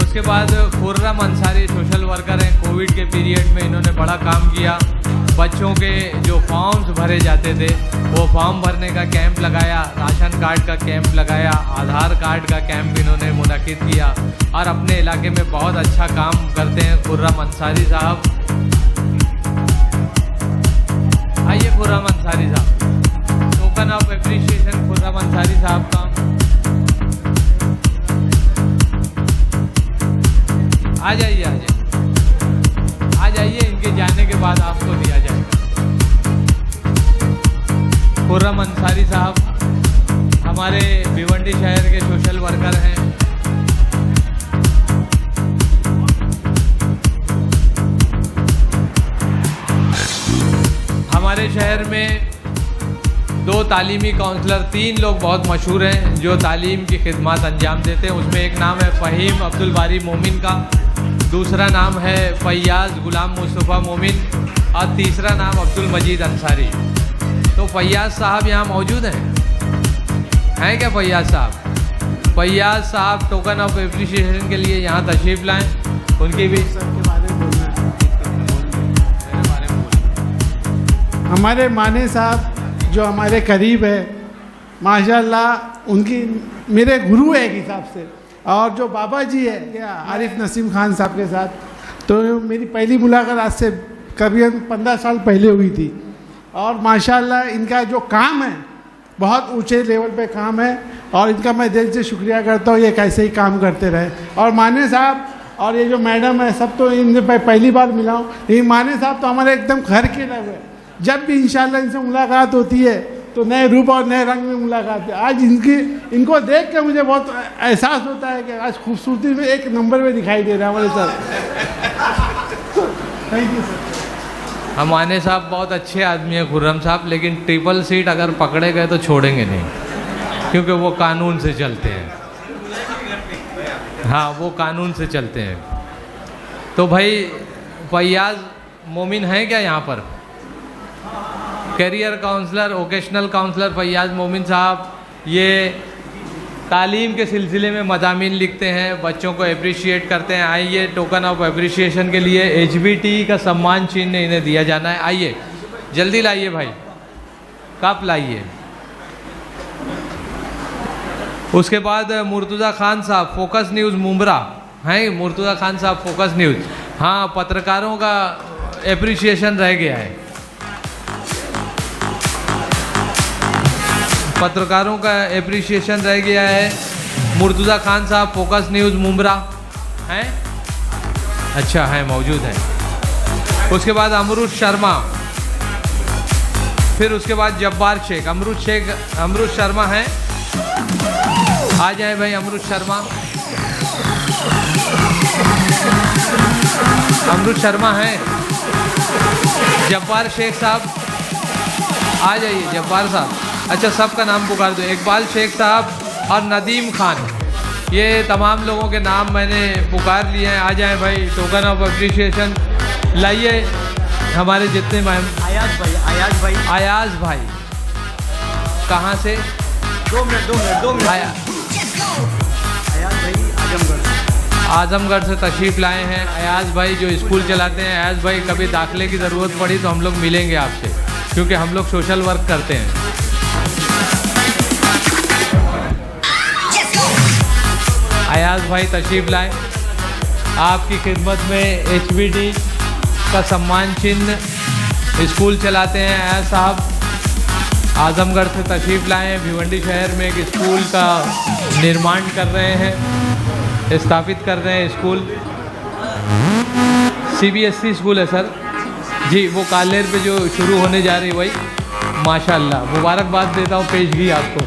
उसके बाद खुर्रम अंसारी सोशल वर्कर हैं। कोविड के पीरियड में इन्होंने बड़ा काम किया। बच्चों के जो फॉर्म्स भरे जाते थे वो फॉर्म भरने का कैंप लगाया, राशन कार्ड का कैंप लगाया, आधार कार्ड का कैंप इन्होंने मुनक्किद किया और अपने इलाके में बहुत अच्छा काम करते हैं खुर्रम अंसारी साहब। आइए खुर्रम अंसारी साहब, token of appreciation Khurram Ansari साहब का। आ जाइए आ जाइए, इनके जाने के बाद आपको दिया जाएगा। खुर्रम अंसारी साहब हमारे भिवंडी शहर के सोशल वर्कर हैं। हमारे शहर में 2 तालीमी काउंसलर, 3 लोग बहुत मशहूर हैं जो तालीम की खिदमत अंजाम देते हैं। उसमें एक नाम है फ़हीम अब्दुल बारी मोमिन का, दूसरा नाम है फैयाज़ गुलाम मुस्तफ़ा मोमिन और तीसरा नाम अब्दुल मजीद अंसारी। तो फैयाज़ साहब यहाँ मौजूद हैं क्या फैयाज़ साहब? फैयाज़ साहब टोकन ऑफ एप्रिशिएशन के लिए यहाँ तशरीफ़ लाएँ। उनकी भी हमारे माने साहब जो हमारे करीब है, माशाल्लाह उनकी मेरे गुरु है एक हिसाब से। और जो बाबा जी है क्या आरिफ नसीम खान साहब के साथ, तो मेरी पहली मुलाकात आज से करीबन 15 साल पहले हुई थी। और माशाल्लाह इनका जो काम है बहुत ऊंचे लेवल पे काम है और इनका मैं दिल से शुक्रिया करता हूँ, ये कैसे ही काम करते रहे। और माने साहब और ये जो मैडम है सब तो इनसे पहली बार मिला हूँ, लेकिन माने साहब तो हमारे एकदम घर के लग है। जब भी इंशाल्लाह इनसे मुलाकात होती है तो नए रूप और नए रंग में मुलाकात है। आज इनको देख के मुझे बहुत एहसास होता है कि आज खूबसूरती में एक नंबर में दिखाई दे रहा है हमारे सर। Thank you sir. हमारे साहब बहुत अच्छे आदमी हैं खुर्रम साहब, लेकिन ट्रिपल सीट अगर पकड़े गए तो छोड़ेंगे नहीं, क्योंकि वो कानून से चलते हैं। हाँ, वो कानून से चलते हैं। तो भाई फैयाज मोमिन है क्या यहाँ पर? Career counsellor, vocational counsellor Faiyaz Momin साहब, ये तालीम के सिलसिले में मज़ामीन लिखते हैं, बच्चों को अप्रिशिएट करते हैं। आइए, टोकन ऑफ अप्रिशिएशन के लिए HBT का सम्मान चिन्ह इन्हें दिया जाना है। आइए जल्दी लाइए भाई, कप लाइए। उसके बाद मुर्तज़ा खान साहब, फोकस न्यूज़ मुंब्रा हैं। मुर्तज़ा खान साहब, फोकस न्यूज़। हाँ, पत्रकारों का एप्रिसिएशन रह गया है, पत्रकारों का एप्रिसिएशन रह गया है। मुर्तज़ा खान साहब, फोकस न्यूज़ मुंब्रा हैं। अच्छा है, मौजूद है। उसके बाद अमरुद शर्मा, फिर उसके बाद जब्बार शेख। अमरुद शर्मा हैं, आ जाए भाई अमरुद शर्मा। अमरुद शर्मा हैं। जब्बार शेख साहब, आ जाइए जब्बार साहब। अच्छा, सबका नाम पुकार दो। इकबाल शेख साहब और नदीम खान, ये तमाम लोगों के नाम मैंने पुकार लिए हैं। आ जाएं भाई, टोकन ऑफ अप्रिशिएशन लाइए हमारे जितने मैम। आयाज भाई कहाँ से? 2 मिनट। आयाज भाई आजमगढ़ से तशरीफ़ लाए हैं। अयाज भाई जो स्कूल चलाते हैं। अयाज भाई, कभी दाखिले की ज़रूरत पड़ी तो हम लोग मिलेंगे आपसे, क्योंकि हम लोग सोशल वर्क करते हैं। अयाज भाई तशरीफ़ लाए, आपकी खिदमत में HBT का सम्मान चिन्ह, स्कूल चलाते हैं अयाज साहब। आजमगढ़ से तशरीफ़ लाए हैं, भिवंडी शहर में एक स्कूल का निर्माण कर रहे हैं, स्थापित कर रहे हैं स्कूल। CBSE स्कूल है सर जी, वो कालेर पे जो शुरू होने जा रही वही। माशाल्लाह, मुबारकबाद देता हूँ पेशगी आपको।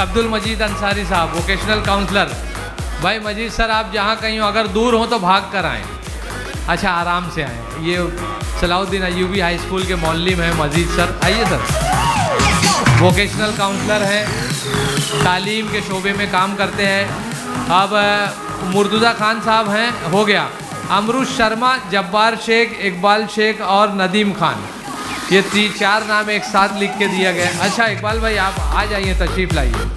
अब्दुल मजीद अंसारी साहब, वोकेशनल काउंसलर। भाई मजीद सर, आप जहाँ कहीं हो, अगर दूर हो तो भाग कर आएँ। अच्छा, आराम से आएँ। ये सलाउद्दीन अयूबी हाई स्कूल के मौलवी हैं मजीद सर, आइए सर। वोकेशनल काउंसलर हैं, तालीम के शोबे में काम करते हैं। अब मुर्तज़ा खान साहब हैं, हो गया। अमरुद शर्मा, जब्बार शेख, इकबाल शेख और नदीम खान, ये 3-4 नाम एक साथ लिख के दिया गया। अच्छा इकबाल भाई, आप आ जाइए, तशरीफ़ लाइए।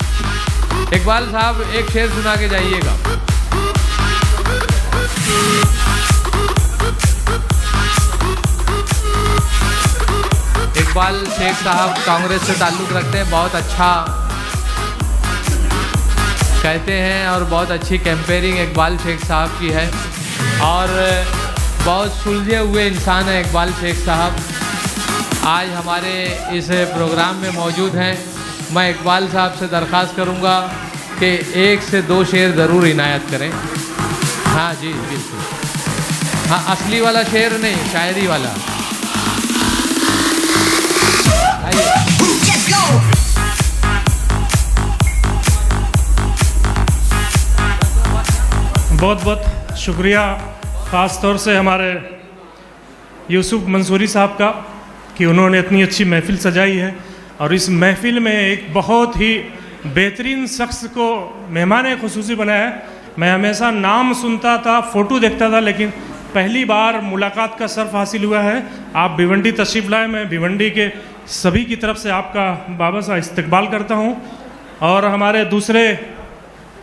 इकबाल साहब, एक शेर सुना के जाइएगा। इकबाल शेख साहब कांग्रेस से ताल्लुक़ रखते हैं, बहुत अच्छा कहते हैं और बहुत अच्छी कैंपेनिंग इकबाल शेख साहब की है, और बहुत सुलझे हुए इंसान हैं इकबाल शेख साहब। आज हमारे इस प्रोग्राम में मौजूद हैं। मैं इकबाल साहब से दरख्वास्त करूंगा कि 1 से 2 शेर ज़रूर इनायत करें। हाँ जी बिल्कुल, हाँ असली वाला शेर नहीं, शायरी वाला। आइए। बहुत बहुत शुक्रिया ख़ास तौर से हमारे यूसुफ मंसूरी साहब का कि उन्होंने इतनी अच्छी महफ़िल सजाई है, और इस महफ़िल में एक बहुत ही बेहतरीन शख्स को मेहमान ख़ुसूसी बनाया है। मैं हमेशा नाम सुनता था, फ़ोटो देखता था, लेकिन पहली बार मुलाकात का शर्फ हासिल हुआ है। आप भिवंडी तशरीफ़ लाए, मैं भिवंडी के सभी की तरफ से आपका बाबा सा इस्तकबाल करता हूँ। और हमारे दूसरे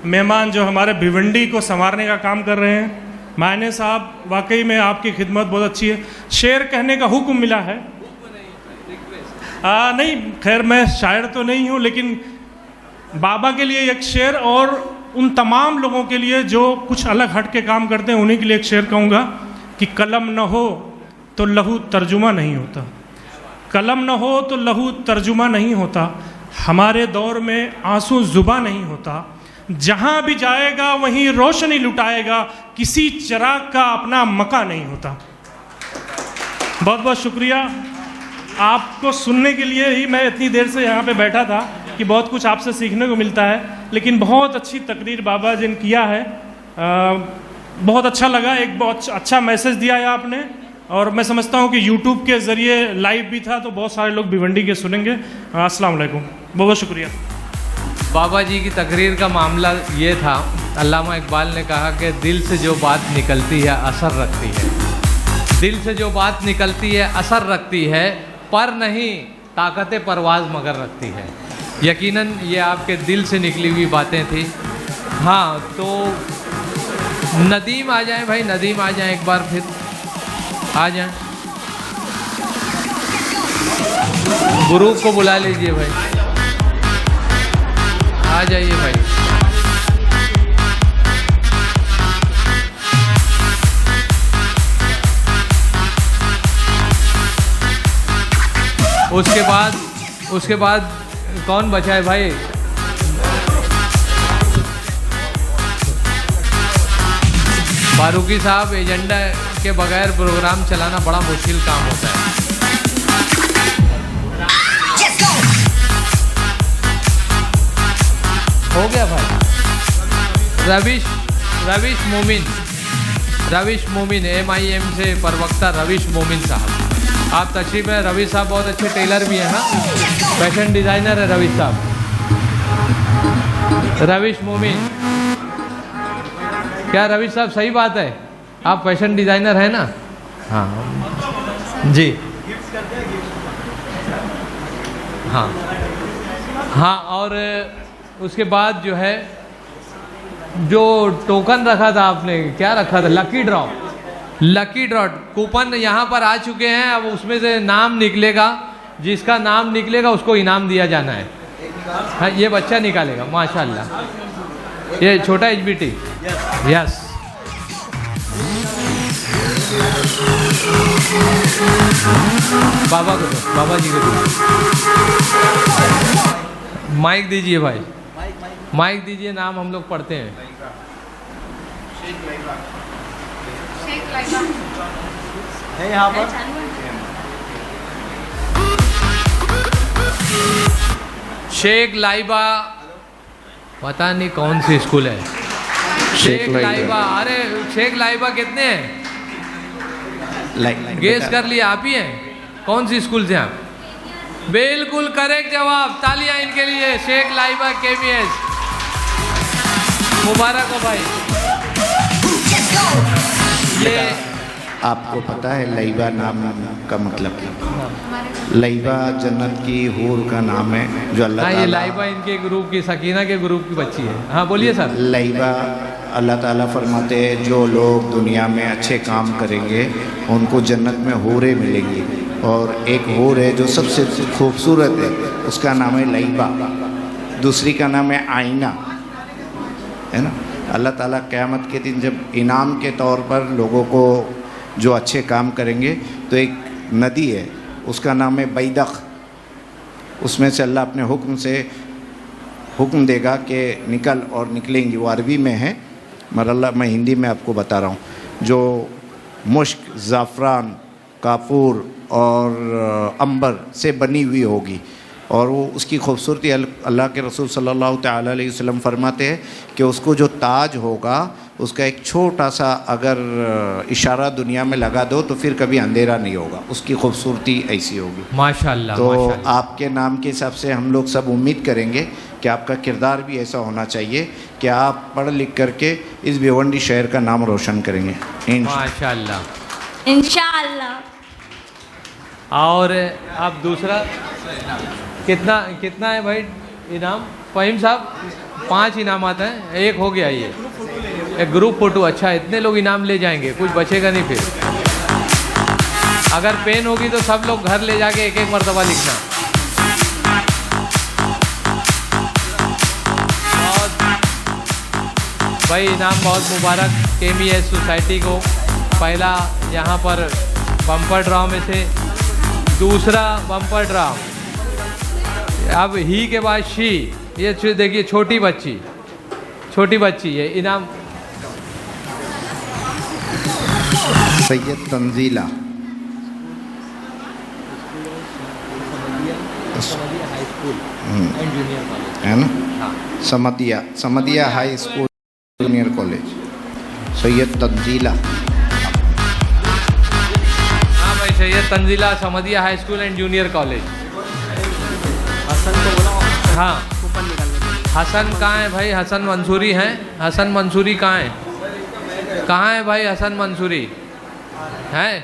मेहमान जो हमारे भिवंडी को संवारने का काम कर रहे हैं, मायने साहब, वाकई में आपकी खिदमत बहुत अच्छी है। शेर कहने का हुक्म मिला है। नहीं, खैर मैं शायर तो नहीं हूँ, लेकिन बाबा के लिए एक शेर और उन तमाम लोगों के लिए जो कुछ अलग हट के काम करते हैं, उन्हीं के लिए एक शेर कहूँगा कि कलम न हो तो लहू तर्जुमा नहीं होता, कलम न हो तो लहू तर्जुमा नहीं होता, हमारे दौर में आंसू जुबा नहीं होता, जहाँ भी जाएगा वहीं रोशनी लुटाएगा, किसी चिराग का अपना मका नहीं होता। बहुत बहुत शुक्रिया। आपको सुनने के लिए ही मैं इतनी देर से यहाँ पे बैठा था कि बहुत कुछ आपसे सीखने को मिलता है, लेकिन बहुत अच्छी तकरीर बाबा जी ने किया है। बहुत अच्छा लगा, एक बहुत अच्छा मैसेज दिया है आपने, और मैं समझता हूँ कि YouTube के ज़रिए लाइव भी था तो बहुत सारे लोग भिवंडी के सुनेंगे। अस्सलाम वालेकुम, बहुत बहुत शुक्रिया। बाबा जी की तकरीर का मामला ये था, अल्लामा इकबाल ने कहा कि दिल से जो बात निकलती है असर रखती है, दिल से जो बात निकलती है असर रखती है, पर नहीं ताकत परवाज़ मगर रखती है। यकीनन ये आपके दिल से निकली हुई बातें थी। हाँ, तो नदीम आ जाएं भाई, नदीम आ जाएं, एक बार फिर आ जाएं। गुरु को बुला लीजिए भाई, आ जाइए भाई। उसके बाद कौन बचा है भाई? फारूकी साहब, एजेंडा के बगैर प्रोग्राम चलाना बड़ा मुश्किल काम होता है। हो गया भाई। रविश मोमिन MIM से प्रवक्ता रविश मोमिन साहब, आप तशरीफ है। रवि साहब बहुत अच्छे टेलर भी हैं, हाँ, फैशन डिज़ाइनर है रवि साहब। रविश मोमिन, क्या रवि साहब सही बात है? आप फैशन डिज़ाइनर हैं ना? हाँ जी, हाँ। और उसके बाद जो है, जो टोकन रखा था आपने, क्या रखा था? लकी ड्रॉ कूपन यहाँ पर आ चुके हैं। अब उसमें से नाम निकलेगा, जिसका नाम निकलेगा उसको इनाम दिया जाना है। हाँ, ये बच्चा निकालेगा, माशाल्लाह। ये छोटा HBT, यस। बाबा को दो, बाबा जी को दो। माइक दीजिए भाई, माइक दीजिए। नाम हम लोग पढ़ते हैं। है यहाँ पर शेख लाइबा, पता नहीं कौन सी स्कूल है। शेख लाइबा, अरे शेख लाइबा कितने हैं? गेस कर लिया आप ही हैं? कौन सी स्कूल से आप? बिल्कुल करेक्ट जवाब, तालियां इनके लिए। शेख लाइबा KBS, मुबारक हो भाई। ये आपको पता है लईबा नाम का मतलब? लईबा जन्नत की हूर का नाम है, जो अल्लाह ताला। ये लाइबा इनके ग्रुप की, सकीना के ग्रुप की बच्ची है। हाँ बोलिए सर। लईबा अल्लाह ताला फरमाते हैं जो लोग दुनिया में अच्छे काम करेंगे उनको जन्नत में हूरें मिलेंगी, और एक हूर है जो सबसे खूबसूरत है, उसका नाम है लईबा। दूसरी का नाम है आईना, है ना। अल्लाह ताला क़यामत के दिन जब इनाम के तौर पर लोगों को जो अच्छे काम करेंगे, तो एक नदी है उसका नाम है बैदख, उसमें से अल्लाह अपने हुक्म से हुक्म देगा कि निकल, और निकलेंगी। वो अरबी में है, मगर अल्लाह मैं हिंदी में आपको बता रहा हूँ। जो मुश्क, ज़ाफ़रान, काफूर और अंबर से बनी हुई होगी, और वो उसकी खूबसूरती अल्लाह के रसूल सल्लल्लाहु तआला अलैहि वसल्लम फरमाते हैं कि उसको जो ताज होगा, उसका एक छोटा सा अगर इशारा दुनिया में लगा दो तो फिर कभी अंधेरा नहीं होगा। उसकी खूबसूरती ऐसी होगी। माशाल्लाह। तो माशाल्लाह। आपके नाम के हिसाब से हम लोग सब उम्मीद करेंगे कि आपका किरदार भी ऐसा होना चाहिए कि आप पढ़ लिख करके इस भिवंडी शहर का नाम रोशन करेंगे माशाल्लाह, इंशाअल्लाह। और आप दूसरा कितना है भाई इनाम? फ़हीम साहब 5 इनाम आते हैं, एक हो गया ये, एक ग्रुप फोटो। अच्छा, इतने लोग इनाम ले जाएंगे, कुछ बचेगा नहीं फिर। अगर पेन होगी तो सब लोग घर ले जाके एक मरतबा लिखना। और भाई इनाम बहुत मुबारक KBS सोसाइटी को। पहला यहाँ पर बम्पर ड्रॉ में से दूसरा बम्पर ड्रॉ। अब ही के बाद शी, ये देखिए छोटी बच्ची ये इनाम। सैयद तंजीला, है ना? Samadiya high school junior college, Syed Tanzila. हाँ भाई, Syed Tanzila Samadiya high school and junior college. Hasan को बोला। हाँ, हसन कहाँ है भाई? हसन मंसूरी हैं? हसन मंसूरी कहाँ है भाई? हसन मंसूरी हैं?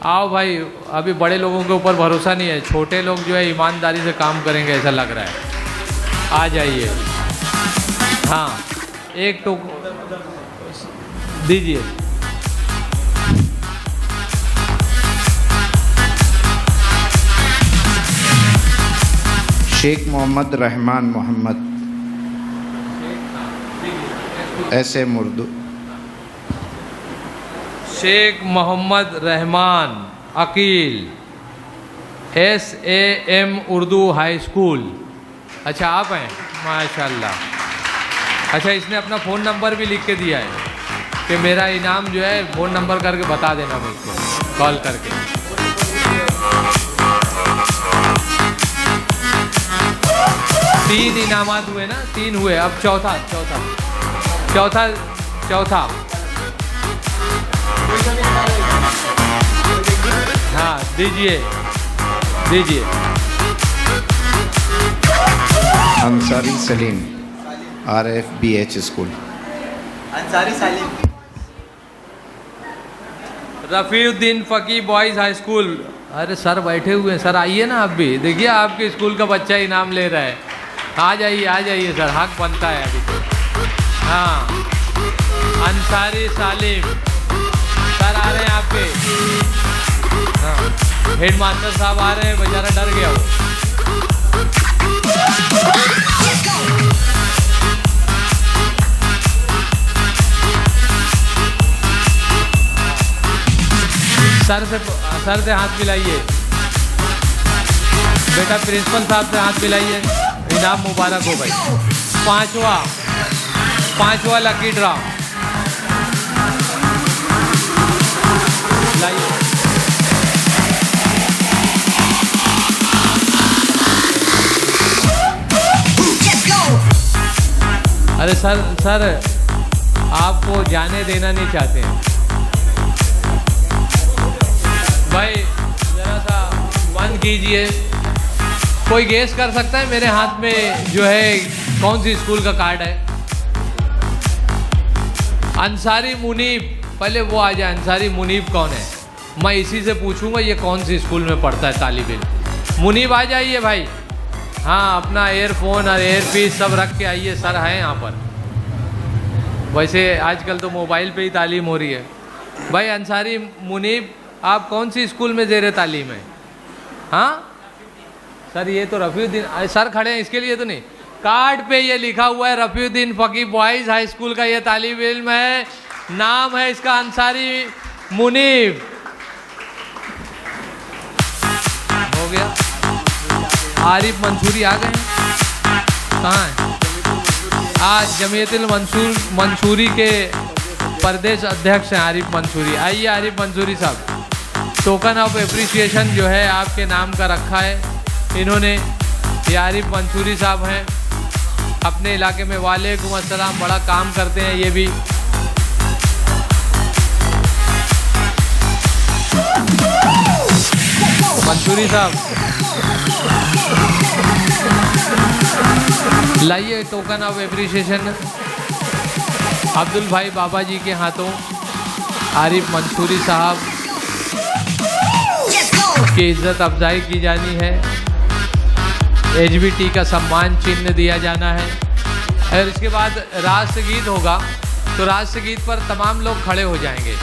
आओ भाई, अभी बड़े लोगों के ऊपर भरोसा नहीं है, छोटे लोग जो है ईमानदारी से काम करेंगे ऐसा लग रहा है। आ जाइए। हाँ, एक टोक दीजिए। शेख मोहम्मद रहमान मोहम्मद, ऐसे Urdu. Sheikh Mohammad Rahman Akil, SAM Urdu high school. अच्छा, आप हैं? माशाल्लाह। अच्छा, इसने अपना फ़ोन नंबर भी लिख के दिया है कि मेरा इनाम जो है फ़ोन नंबर करके बता देना मुझको, कॉल करके। तीन इनामात हुए ना? 3 हुए, अब चौथा। हाँ, दीजिए। Ansari Salim, RFBH school. Ansari Salim. Rafiuddin Faki boys high school. अरे सर बैठे हुए हैं, सर आइए ना आप भी, देखिए आपके स्कूल का बच्चा इनाम ले रहा है। आ जाइए सर, हक बनता है अभी तो। हाँ, अंसारी सालिम सर आ रहे हैं आपके। हाँ, हेड मास्टर साहब आ रहे हैं, बेचारा डर गया वो। सर से हाथ मिलाइए बेटा, प्रिंसिपल साहब से हाथ मिलाइए। इनाम मुबारक हो भाई। पांचवा लकी ड्रॉ लाइए। अरे सर आपको जाने देना नहीं चाहते हैं भाई, जरा सा बंद कीजिए। कोई गेस कर सकता है मेरे हाथ में जो है कौन सी स्कूल का कार्ड है? अंसारी मुनीब, पहले वो आ जाए। अंसारी मुनीब कौन है? मैं इसी से पूछूंगा ये कौन सी स्कूल में पढ़ता है तालिब इल्म। मुनीब आ जाइए भाई। हाँ, अपना एयरफोन और एयरपीस सब रख के आइए, सर है यहाँ पर। वैसे आजकल तो मोबाइल पे ही तालीम हो रही है। भाई अंसारी मुनीब, आप कौन सी स्कूल में ज़ेर तालीम है? हाँ सर, ये तो रफ़ीउद्दीन सर खड़े हैं, इसके लिए तो नहीं। कार्ड पे ये लिखा हुआ है Rafiuddin Faki boys high school का ये तालिब इल्म है, नाम है इसका अंसारी मुनीब। हो गया। आरिफ मंसूरी आ गए? कहाँ हैं? आज जमीयतुल मंसूरी के प्रदेश अध्यक्ष हैं आरिफ मंसूरी। आइए आरिफ मंसूरी साहब, टोकन ऑफ एप्रिसिएशन जो है आपके नाम का रखा है इन्होंने। ये आरिफ मंसूरी साहब हैं, अपने इलाके में। वालेकुम अस्सलाम, बड़ा काम करते हैं ये भी। मंसूरी साहब लाइए टोकन ऑफ एप्रिसिएशन अब्दुल भाई बाबा जी के हाथों। आरिफ मंसूरी साहब की इज्जत अफजाई की जानी है, HBT का सम्मान चिन्ह दिया जाना है। और इसके बाद राष्ट्र गीत होगा, तो राष्ट्र गीत पर तमाम लोग खड़े हो जाएंगे।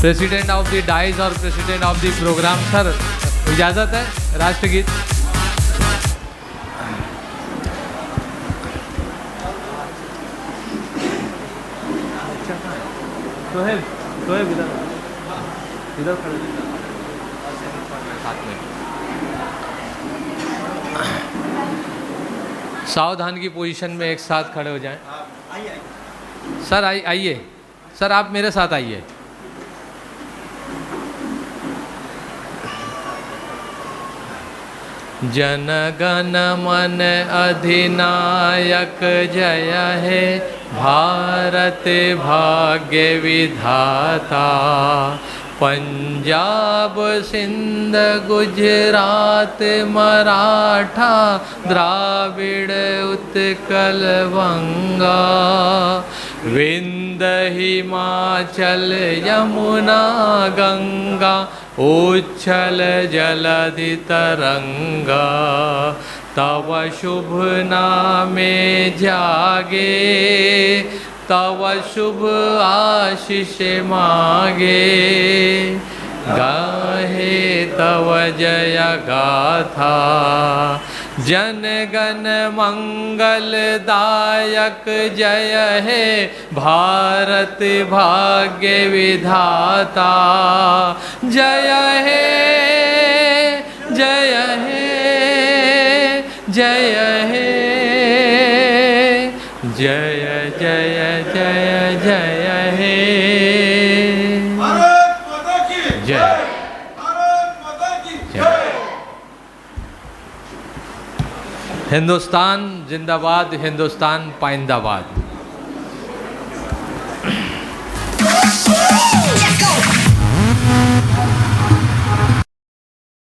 प्रेसिडेंट ऑफ द डाइज और president of the programme, sir इजाज़त है राष्ट्रगीत। सोहेब इधर खड़े साथ में। सावधान की पोजीशन में एक साथ खड़े हो जाएं। सर आइए सर, आप मेरे साथ आइए। जन गण मन अधिनायक जय हे, भारत भाग्य विधाता। पंजाब सिंध गुजरात मराठा, द्राविड़ उत्कल बंगा। विंध्य हिमाचल यमुना गंगा, उच्छल जलधि तरंगा। तव शुभ नामे जागे, तव शुभ आशीष मागे। गाहे तव जय गाथा, जन गण मंगल दायक जय हे, भारत भाग्य विधाता। जय हे जय हे जय हे, जय जय जय जय हे। जय हिंदुस्तान जिंदाबाद, हिंदुस्तान पाइंदाबाद।